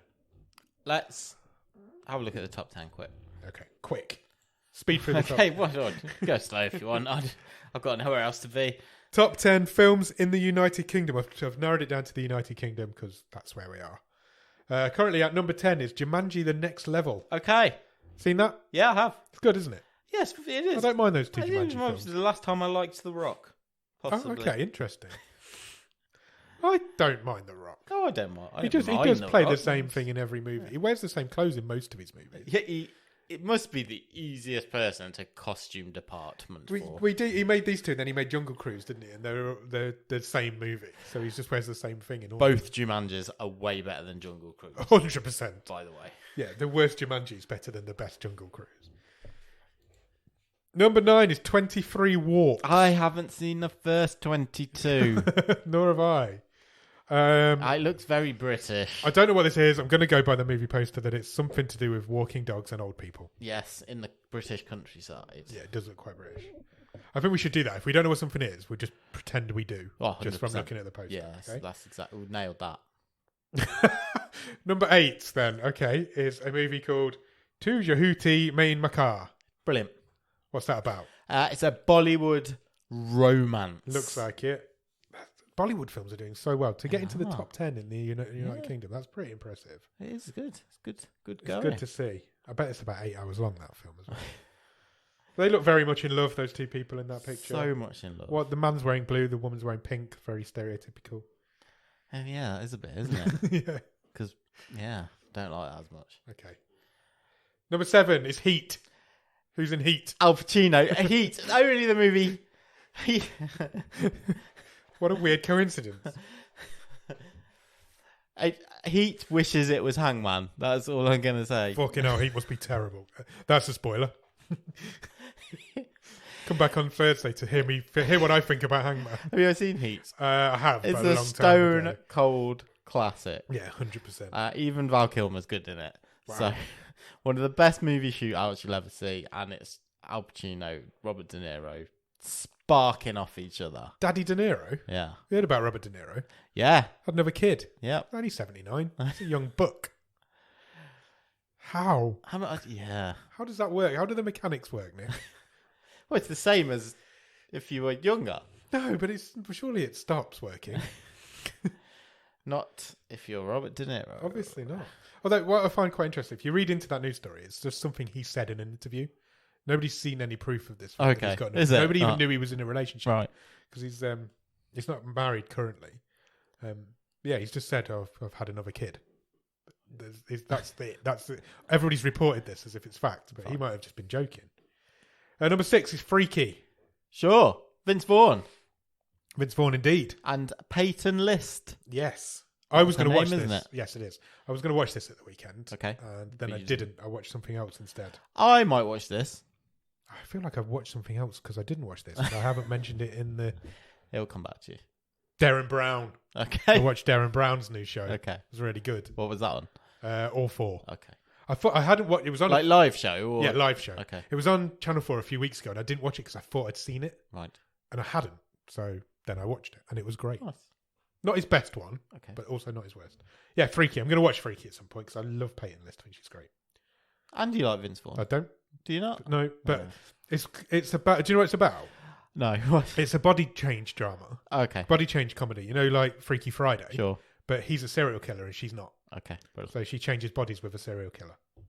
Let's have a look at the top 10 quick. Okay, quick. Speed through the top 10. Okay, well done. Go slow if you want. I've got nowhere else to be. Top 10 films in the United Kingdom. I've narrowed it down to the United Kingdom because that's where we are. Currently at number 10 is Jumanji: The Next Level. Okay. Seen that? Yeah, I have. It's good, isn't it? Yes, it is. I don't mind those two Jumanji films. The last time I liked The Rock. Possibly. Oh, okay, interesting. I don't mind The Rock. No, I don't mind. He does play the same thing in every movie. Yeah. He wears the same clothes in most of his movies. Yeah, it must be the easiest person to costume department for. He made these two, and then he made Jungle Cruise, didn't he? And they're the same movie, so he just wears the same thing in all. Both Jumanjis are way better than Jungle Cruise. 100%. By the way. Yeah, the worst Jumanji is better than the best Jungle Cruise. Number 9 is 23 Walks. I haven't seen the first 22. Nor have I. It looks very British. I don't know what this is. I'm going to go by the movie poster that it's something to do with walking dogs and old people. Yes, in the British countryside. Yeah, it does look quite British. I think we should do that. If we don't know what something is, we'll just pretend we do. Oh, just from looking at the poster. Yeah, okay? that's exactly. We nailed that. Number 8, then, okay, is a movie called Tu Yahuti Main Makar. Brilliant. What's that about? It's a Bollywood romance. Looks like it. Bollywood films are doing so well. To get into the top 10 in the United Kingdom, that's pretty impressive. It is good. It's good. Good It's going. good to see. I bet it's about 8 hours long, that film as well. They look very much in love, those two people in that picture. So much in love. What, the man's wearing blue, the woman's wearing pink. Very stereotypical. Oh, yeah, that is a bit, isn't it? Yeah. Because, don't like that as much. Okay. Number 7 is Heat. Who's in Heat? Al Pacino. Heat. Only the movie. What a weird coincidence. Heat wishes it was Hangman. That's all I'm going to say. Fucking hell, Heat must be terrible. That's a spoiler. Come back on Thursday to hear what I think about Hangman. Have you ever seen Heat? I have. It's a a long stone time ago. cold classic. Yeah, 100%. Even Val Kilmer's good in it. Wow. So, one of the best movie shootouts you'll ever see, and it's Al Pacino, Robert De Niro sparking off each other. Daddy De Niro? Yeah. You heard about Robert De Niro? Yeah. Had another kid. Yep. Only 79. He's a young buck. How? Yeah. How does that work? How do the mechanics work, Nick? Well, it's the same as if you were younger. No, but surely it stops working. Not if you're Robert De Niro. Obviously not. Although, what I find quite interesting, if you read into that news story, it's just something he said in an interview. Nobody's seen any proof of this. Okay. Is it? Nobody even knew he was in a relationship. Right. Because he's not married currently. Yeah, he's just said, I've had another kid. That's it. Everybody's reported this as if it's fact, but he might have just been joking. Number 6 is Freaky. Sure. Vince Vaughn. Vince Vaughn, indeed. And Peyton List. Yes. I was going to watch this. Isn't it? Yes, it is. I was going to watch this at the weekend. Okay. And then I didn't. I watched something else instead. I might watch this. I feel like I've watched something else because I didn't watch this. But I haven't mentioned it in the... It'll come back to you. Darren Brown. Okay. I watched Darren Brown's new show. Okay. It was really good. What was that on? All 4. Okay. I thought I hadn't watched... It was on... Like live show? Or... Yeah, live show. Okay. It was on Channel 4 a few weeks ago and I didn't watch it because I thought I'd seen it. Right. And I hadn't. So then I watched it and it was great. Nice. Not his best one, but also not his worst. Yeah, Freaky. I'm going to watch Freaky at some point because I love Peyton List. I think she's great. And you like Vince Vaughn? I don't. Do you not? No, but it's about. Do you know what it's about? No. It's a body change drama. Okay. Body change comedy. You know, like Freaky Friday. Sure. But he's a serial killer and she's not. Okay. Brilliant. So she changes bodies with a serial killer. And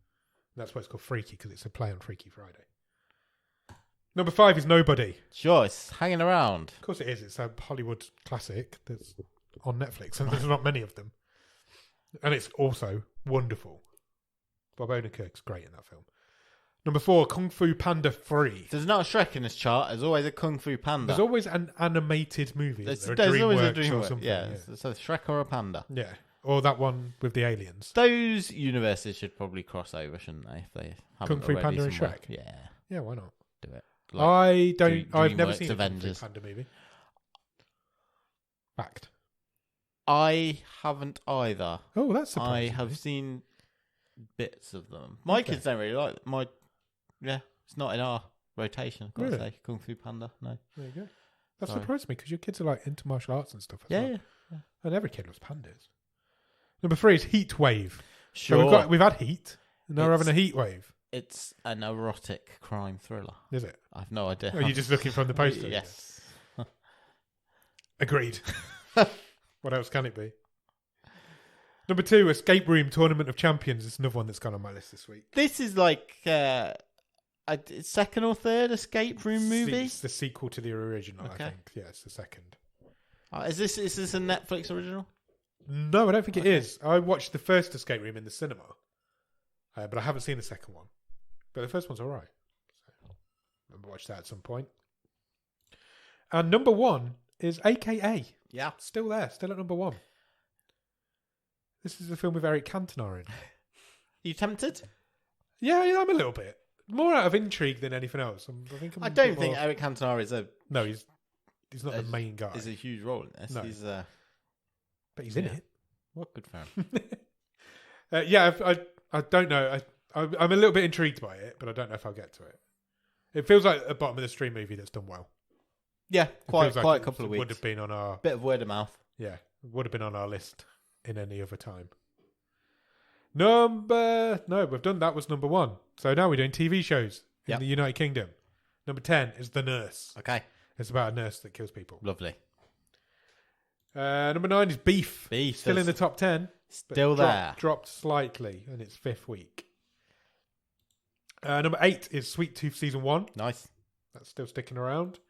that's why it's called Freaky, because it's a play on Freaky Friday. Number 5 is Nobody. Sure, it's hanging around. Of course it is. It's a Hollywood classic that's on Netflix, and there's not many of them. And it's also wonderful. Bob Odenkirk's great in that film. Number 4, Kung Fu Panda 3. There's not a Shrek in this chart. There's always a Kung Fu Panda. There's always an animated movie. There's or always a DreamWorks. something. Yeah, it's a Shrek or a Panda. Yeah. Or that one with the aliens. Those universes should probably cross over, shouldn't they? If they haven't Kung Fu already Panda and somewhere. Shrek? Yeah. Yeah, why not? Do it. I've never seen Avengers. a Kung Fu Panda movie. Fact. I haven't either. Oh, that's surprising. I have seen bits of them. My kids don't really like them. It's not in our rotation, I've got to say. Kung Fu Panda, no. There you go. That surprised me because your kids are like into martial arts and stuff as well. Yeah. And every kid loves pandas. Number 3 is Heat Wave. Sure. So we've had Heat, and now we're having a Heat Wave. It's an erotic crime thriller. Is it? I've no idea. Are you just looking from the poster? Yes. Agreed. What else can it be? Number 2, Escape Room Tournament of Champions. It's another one that's gone on my list this week. This is like a second or third Escape Room movie? It's the sequel to the original, I think. Yeah, it's the second. Is this a Netflix original? No, I don't think it is. I watched the first Escape Room in the cinema, but I haven't seen the second one. But the first one's all right. So, I'll watch that at some point. And number 1 is AKA. Yeah. Still there, still at number 1. This is the film with Eric Cantona in. You tempted? Yeah, I'm a little bit. More out of intrigue than anything else. I don't think Eric Cantona is No, he's not the main guy. Is a huge role in this. No. But he's in it. What good for him. I don't know. I'm a little bit intrigued by it, but I don't know if I'll get to it. It feels like a bottom of the stream movie that's done well. Yeah, quite a couple of weeks. Would have been on our bit of word of mouth. Yeah, would have been on our list in any other time. No, we've done that. Was number 1. So now we're doing TV shows in the United Kingdom. Number 10 is The Nurse. Okay, it's about a nurse that kills people. Lovely. Number 9 is Beef. Beef still in the top 10. Still there. Dropped slightly in its 5th week. Number 8 is Sweet Tooth Season 1. Nice. That's still sticking around.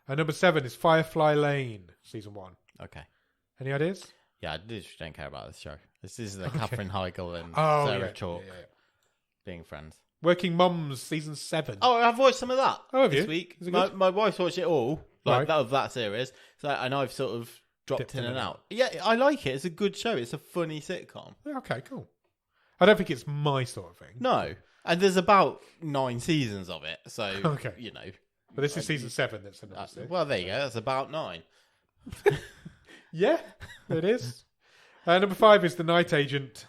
Number 7 is Firefly Lane Season 1. Okay. Any ideas? Yeah, I literally don't care about this show. This is the Katherine Heigl and Sarah Chalk being friends. Working Mums Season 7. Oh, I've watched some of that have this you? week. Is it good? My wife's watched it all, that series. So, and I've sort of dropped in and out. Yeah, I like it. It's a good show. It's a funny sitcom. Okay, cool. I don't think it's my sort of thing. No. And there's about 9 seasons of it. So, you know. But this is season 7. That's another well, there you go. That's about 9. Yeah, it is. Number 5 is The Night Agent,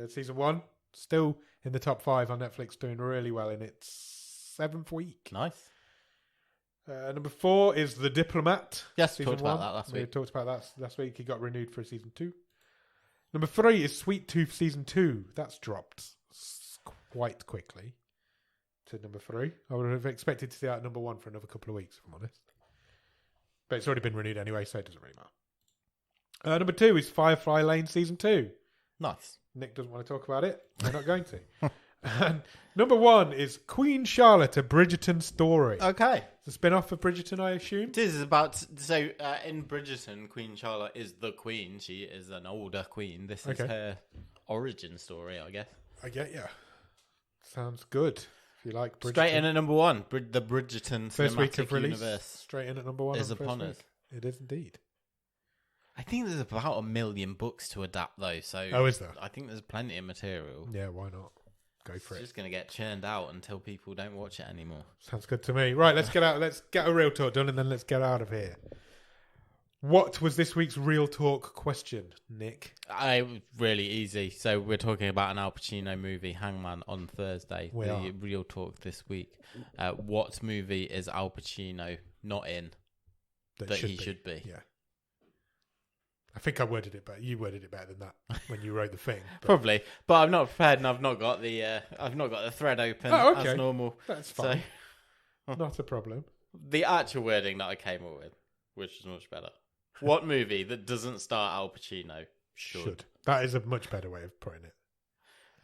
season 1. Still in the top 5 on Netflix, doing really well in its 7th week. Nice. Number 4 is The Diplomat. Yes, we talked about that last week. We talked about that last week. It got renewed for season 2. Number 3 is Sweet Tooth season 2. That's dropped quite quickly to number 3. I would have expected to see that at number 1 for another couple of weeks, if I'm honest. But it's already been renewed anyway, so it doesn't really matter. Number 2 is Firefly Lane Season 2. Nice. Nick doesn't want to talk about it. We're not going to. And number 1 is Queen Charlotte, A Bridgerton Story. Okay. It's a spin-off of Bridgerton, I assume? This is about... So, in Bridgerton, Queen Charlotte is the queen. She is an older queen. This is her origin story, I guess. I get you. Sounds good. If you like Bridgerton. Straight in at number 1. The Bridgerton first week of release, universe. Straight in at number 1 is upon us. It is indeed. I think there's about 1 million books to adapt, though. So is there? I think there's plenty of material. Yeah, why not? Go for it. It's just going to get churned out until people don't watch it anymore. Sounds good to me. Right, let's get out. Let's get a real talk done, and then let's get out of here. What was this week's real talk question, Nick? It was really easy. So we're talking about an Al Pacino movie, Hangman, on Thursday. The real talk this week. What movie is Al Pacino not in that he should be? Yeah. I think I worded it better. You worded it better than that when you wrote the thing. But... Probably, but I'm not prepared, and I've not got the thread open as normal. That's fine. So, not a problem. The actual wording that I came up with, which is much better. What movie that doesn't star Al Pacino should? That is a much better way of putting it.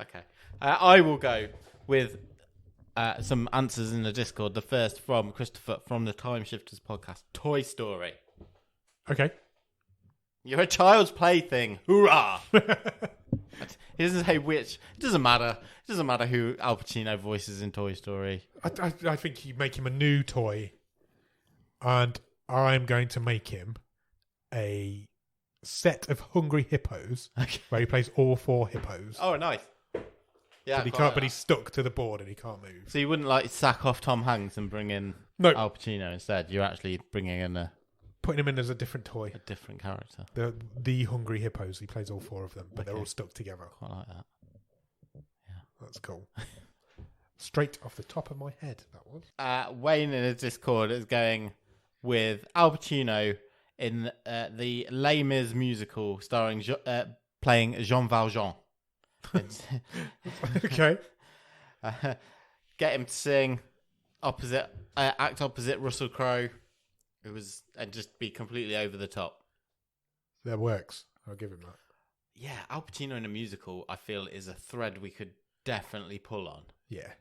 Okay, I will go with some answers in the Discord. The first from Christopher from the Time Shifters podcast. Toy Story. Okay. You're a child's plaything. Hoorah! He doesn't say which. It doesn't matter. It doesn't matter who Al Pacino voices in Toy Story. I think you make him a new toy, and I'm going to make him a set of hungry hippos where he plays all 4 hippos. Oh, nice. Yeah, but he's stuck to the board and he can't move. So you wouldn't sack off Tom Hanks and bring in Al Pacino instead. You're actually bringing in putting him in as a different toy, a different character. The hungry hippos. He plays all 4 of them, but they're all stuck together. Quite like that. Yeah, that's cool. Straight off the top of my head, that was. Wayne in his Discord is going with Al Pacino in the Les Mis musical, playing Jean Valjean. Okay. Get him to sing act opposite Russell Crowe, and just be completely over the top. That works. I'll give him that. Yeah, Al Pacino in a musical, I feel, is a thread we could definitely pull on. Yeah.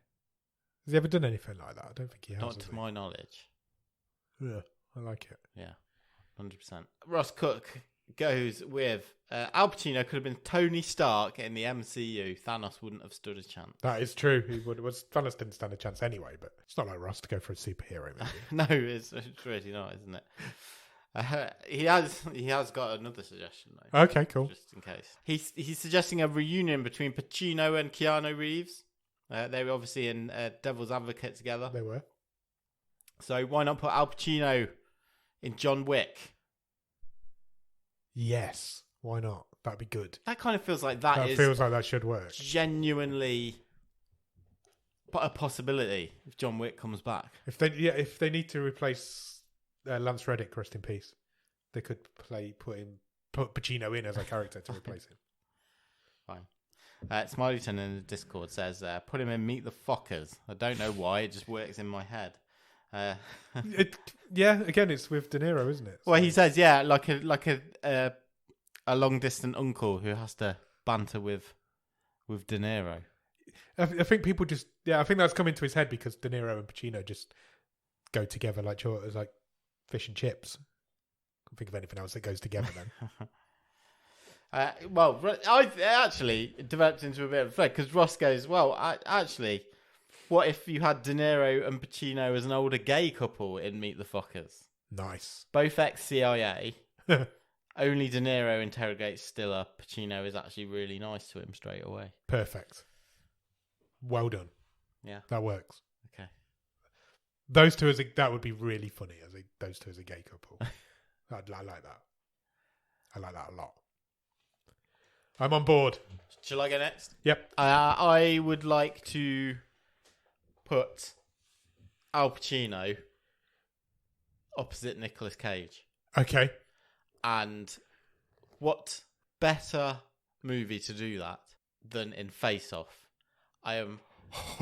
Has he ever done anything like that? I don't think he has. Not to my knowledge. Yeah, I like it. Yeah, 100%. Ross Cook goes with Al Pacino could have been Tony Stark in the MCU. Thanos wouldn't have stood a chance. That is true. Thanos didn't stand a chance anyway, but it's not like Ross to go for a superhero movie. No, it's really not, isn't it? He has got another suggestion though. Okay, cool. Just in case. He's suggesting a reunion between Pacino and Keanu Reeves. They were obviously in Devil's Advocate together. They were. So why not put Al Pacino in John Wick? Yes. Why not? That'd be good. That kind of feels like that feels like that should work. Genuinely a possibility if John Wick comes back. If they need to replace Lance Reddick, rest in peace, they could put Pacino in as a character to replace him. Fine. Smileyton in the Discord says, put him in Meet the Fockers. I don't know why, it just works in my head. Again, it's with De Niro, isn't it? Well, he says, like a long distant uncle who has to banter with De Niro. I think people just I think that's come into his head because De Niro and Pacino just go together like fish and chips. Can't think of anything else that goes together then. I actually developed into a bit of a thread because Ross goes, actually, what if you had De Niro and Pacino as an older gay couple in Meet the Fockers? Nice. Both ex-CIA. Only De Niro interrogates Stiller. Pacino is actually really nice to him straight away. Perfect. Well done. Yeah. That works. Okay. Those two that would be really funny those two as a gay couple. I like that. I like that a lot. I'm on board. Shall I go next? Yep. I would like to put Al Pacino opposite Nicolas Cage. Okay. And what better movie to do that than in Face Off? I am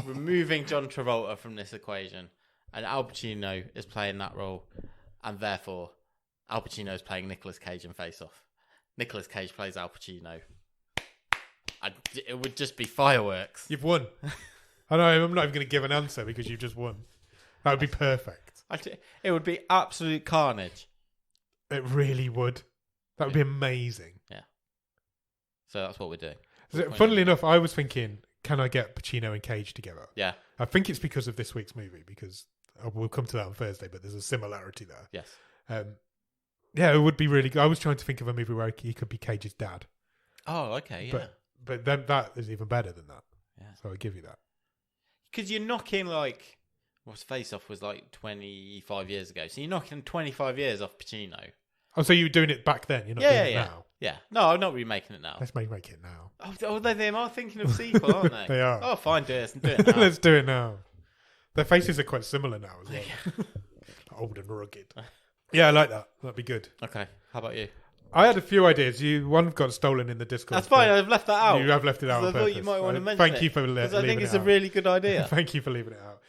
removing John Travolta from this equation, and Al Pacino is playing that role, and therefore Al Pacino is playing Nicolas Cage in Face Off. Nicolas Cage plays Al Pacino. It would just be fireworks. You've won. I know, I'm not even going to give an answer because you've just won. That would be perfect. It would be absolute carnage. It really would. That would be amazing. Yeah. So that's what we're doing. Funnily enough, I was thinking, can I get Pacino and Cage together? Yeah. I think it's because of this week's movie, because we'll come to that on Thursday, but there's a similarity there. Yes. Yeah, it would be really good. I was trying to think of a movie where he could be Cage's dad. Oh, okay, yeah. But then that is even better than that. Yeah. So I'll give you that. Because you're knocking what's Face Off was 25 years ago. So you're knocking 25 years off Pacino. Oh, so you were doing it back then? You're not doing it now? Yeah. No, I'm not remaking it now. Let's make it now. Oh, they are thinking of sequel, aren't they? They are. Oh, fine, do it now. Let's do it now. Their faces are quite similar now as well. Old and rugged. Yeah, I like that. That'd be good. Okay. How about you? I had a few ideas. One got stolen in the Discord. That's fine. I've left that out. You have left it out on purpose. I thought you might want to mention it. Thank you for leaving it out. Because I think it's a really good idea. Thank you for leaving it out.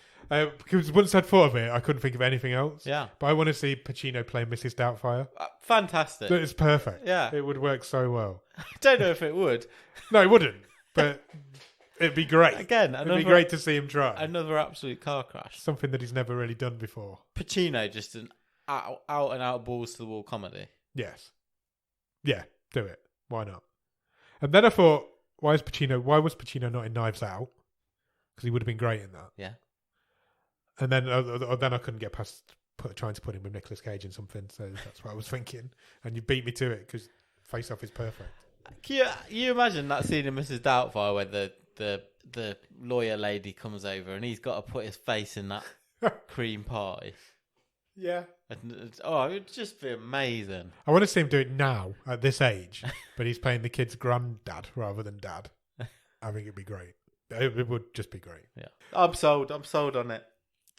Because once I'd thought of it, I couldn't think of anything else. Yeah. But I want to see Pacino play Mrs. Doubtfire. Fantastic. It's perfect. Yeah. It would work so well. I don't know if it would. No, it wouldn't. But it'd be great. Again, it'd be great to see him try. Another absolute car crash. Something that he's never really done before. Pacino, just an out and out balls to the wall comedy. Yes. Yeah, do it. Why not? And then I thought, why was Pacino not in Knives Out? Because he would have been great in that. Yeah. And then I couldn't get past trying to put him with Nicolas Cage in something, so that's what I was thinking. And you beat me to it because Face Off is perfect. Can you imagine that scene in Mrs. Doubtfire where the lawyer lady comes over and he's got to put his face in that cream pie? Yeah. And, it would just be amazing. I want to see him do it now at this age, but he's playing the kid's granddad rather than dad. I think it'd be great. It would just be great. Yeah, I'm sold. I'm sold on it.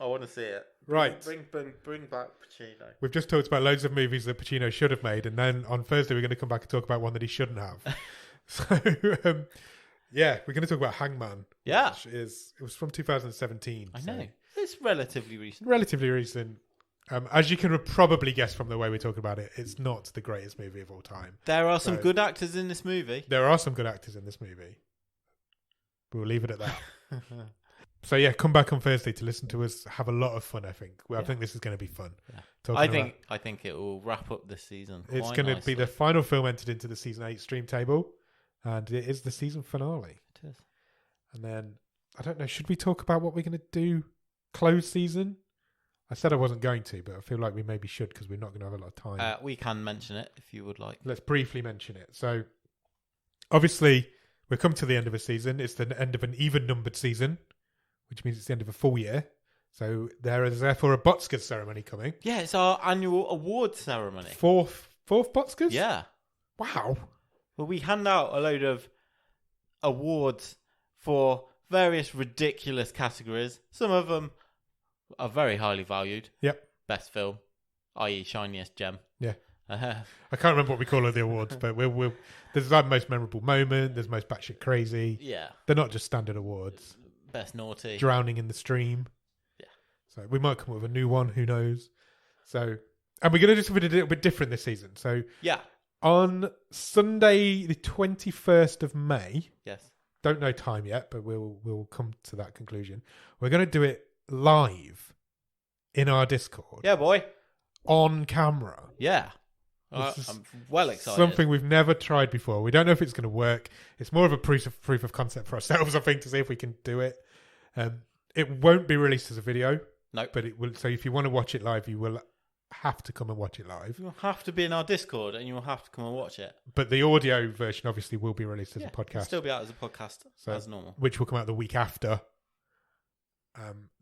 I want to see it. Right. Bring back Pacino. We've just talked about loads of movies that Pacino should have made, and then on Thursday we're going to come back and talk about one that he shouldn't have. So, we're going to talk about Hangman. Yeah. It was from 2017. I know. It's relatively recent. Relatively recent. As you can probably guess from the way we're talking about it, it's not the greatest movie of all time. There are some good actors in this movie. There are some good actors in this movie. We'll leave it at that. So come back on Thursday to listen to us have a lot of fun. I think. I think this is going to be fun. Yeah. I think it will wrap up this season. It's going to be the final film entered into the season 8 stream table, and it is the season finale. It is. And then I don't know. Should we talk about what we're going to do close season? I said I wasn't going to, but I feel like we maybe should because we're not going to have a lot of time. We can mention it if you would like. Let's briefly mention it. So, obviously, we've come to the end of a season. It's the end of an even-numbered season, which means it's the end of a full year. So, there is therefore a Botskas ceremony coming. Yeah, it's our annual award ceremony. Fourth Botskas? Yeah. Wow. Well, we hand out a load of awards for various ridiculous categories. Some of them are very highly valued. Yep. Best film, i.e. shiniest gem. Yeah. I can't remember what we call the awards, but there's like most memorable moment, there's most batshit crazy. Yeah. They're not just standard awards. Best naughty. Drowning in the stream. Yeah. So we might come up with a new one, who knows. So, and we're going to do something a little bit different this season. So yeah. On Sunday the 21st of May. Yes. Don't know time yet, but we'll come to that conclusion. We're going to do it live in our Discord. Yeah, boy. On camera. Yeah. I'm well excited. Something we've never tried before. We don't know if it's going to work. It's more of a proof of concept for ourselves, I think, to see if we can do it. It won't be released as a video. No. But it will. So if you want to watch it live, you will have to come and watch it live. You'll have to be in our Discord and you'll have to come and watch it. But the audio version obviously will be released as a podcast. It'll still be out as a podcast as normal. Which will come out the week after.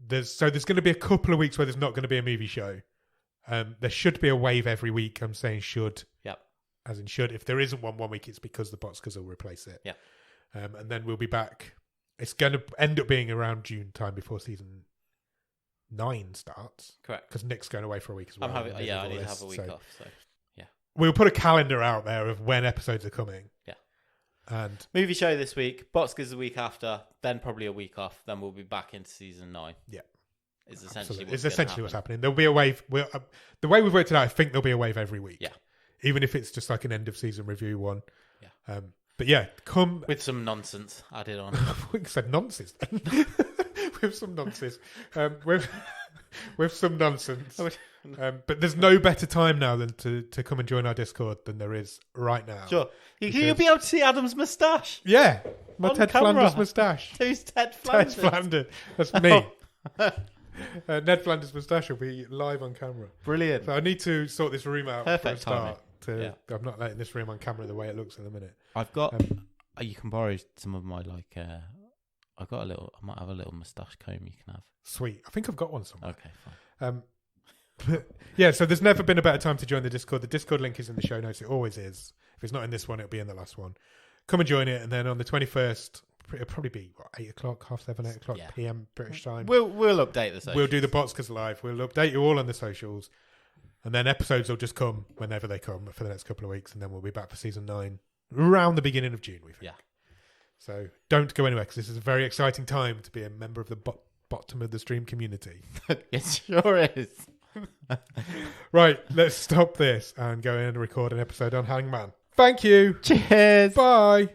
There's going to be a couple of weeks where there's not going to be a movie show. There should be a wave every week. I'm saying should. Yep. As in should. If there isn't one week, it's because the Botskas will replace it. Yeah. And then we'll be back. It's going to end up being around June time before season 9 starts. Correct. Because Nick's going away for a week as well. I need to have a week off. So yeah. We'll put a calendar out there of when episodes are coming. Yeah. And movie show this week, Botskas the week after, then probably a week off, then we'll be back into season 9. Yeah. It's essentially what's happening. There'll be a wave. The way we've worked it out, I think there'll be a wave every week. Yeah. Even if it's just like an end of season review one. Yeah. But yeah, come with some nonsense added on. I said nonsense. With some nonsense. With some nonsense. But there's no better time now than to come and join our Discord than there is right now. Sure. You'll be able to see Adam's moustache. Yeah. My Ted camera. Flanders moustache. Who's Ted Flanders? Ted Flanders. That's me. Ned Flanders' moustache will be live on camera. Brilliant. So I need to sort this room out. Perfect for a start. timing. I'm not letting this room on camera the way it looks in a minute. I've got. You can borrow some of my I might have a little moustache comb you can have. Sweet. I think I've got one somewhere. Okay, fine. Yeah. So there's never been a better time to join the Discord. The Discord link is in the show notes. It always is. If it's not in this one, it'll be in the last one. Come and join it, and then on the 21st. It'll probably be 8 o'clock, 7:30, 8 o'clock PM British time. We'll update the socials. We'll do the Botskas live. We'll update you all on the socials. And then episodes will just come whenever they come for the next couple of weeks, and then we'll be back for season 9 around the beginning of June, we think. Yeah. So don't go anywhere, because this is a very exciting time to be a member of the bottom of the stream community. It sure is. Right, let's stop this and go in and record an episode on Hangman. Thank you. Cheers. Bye.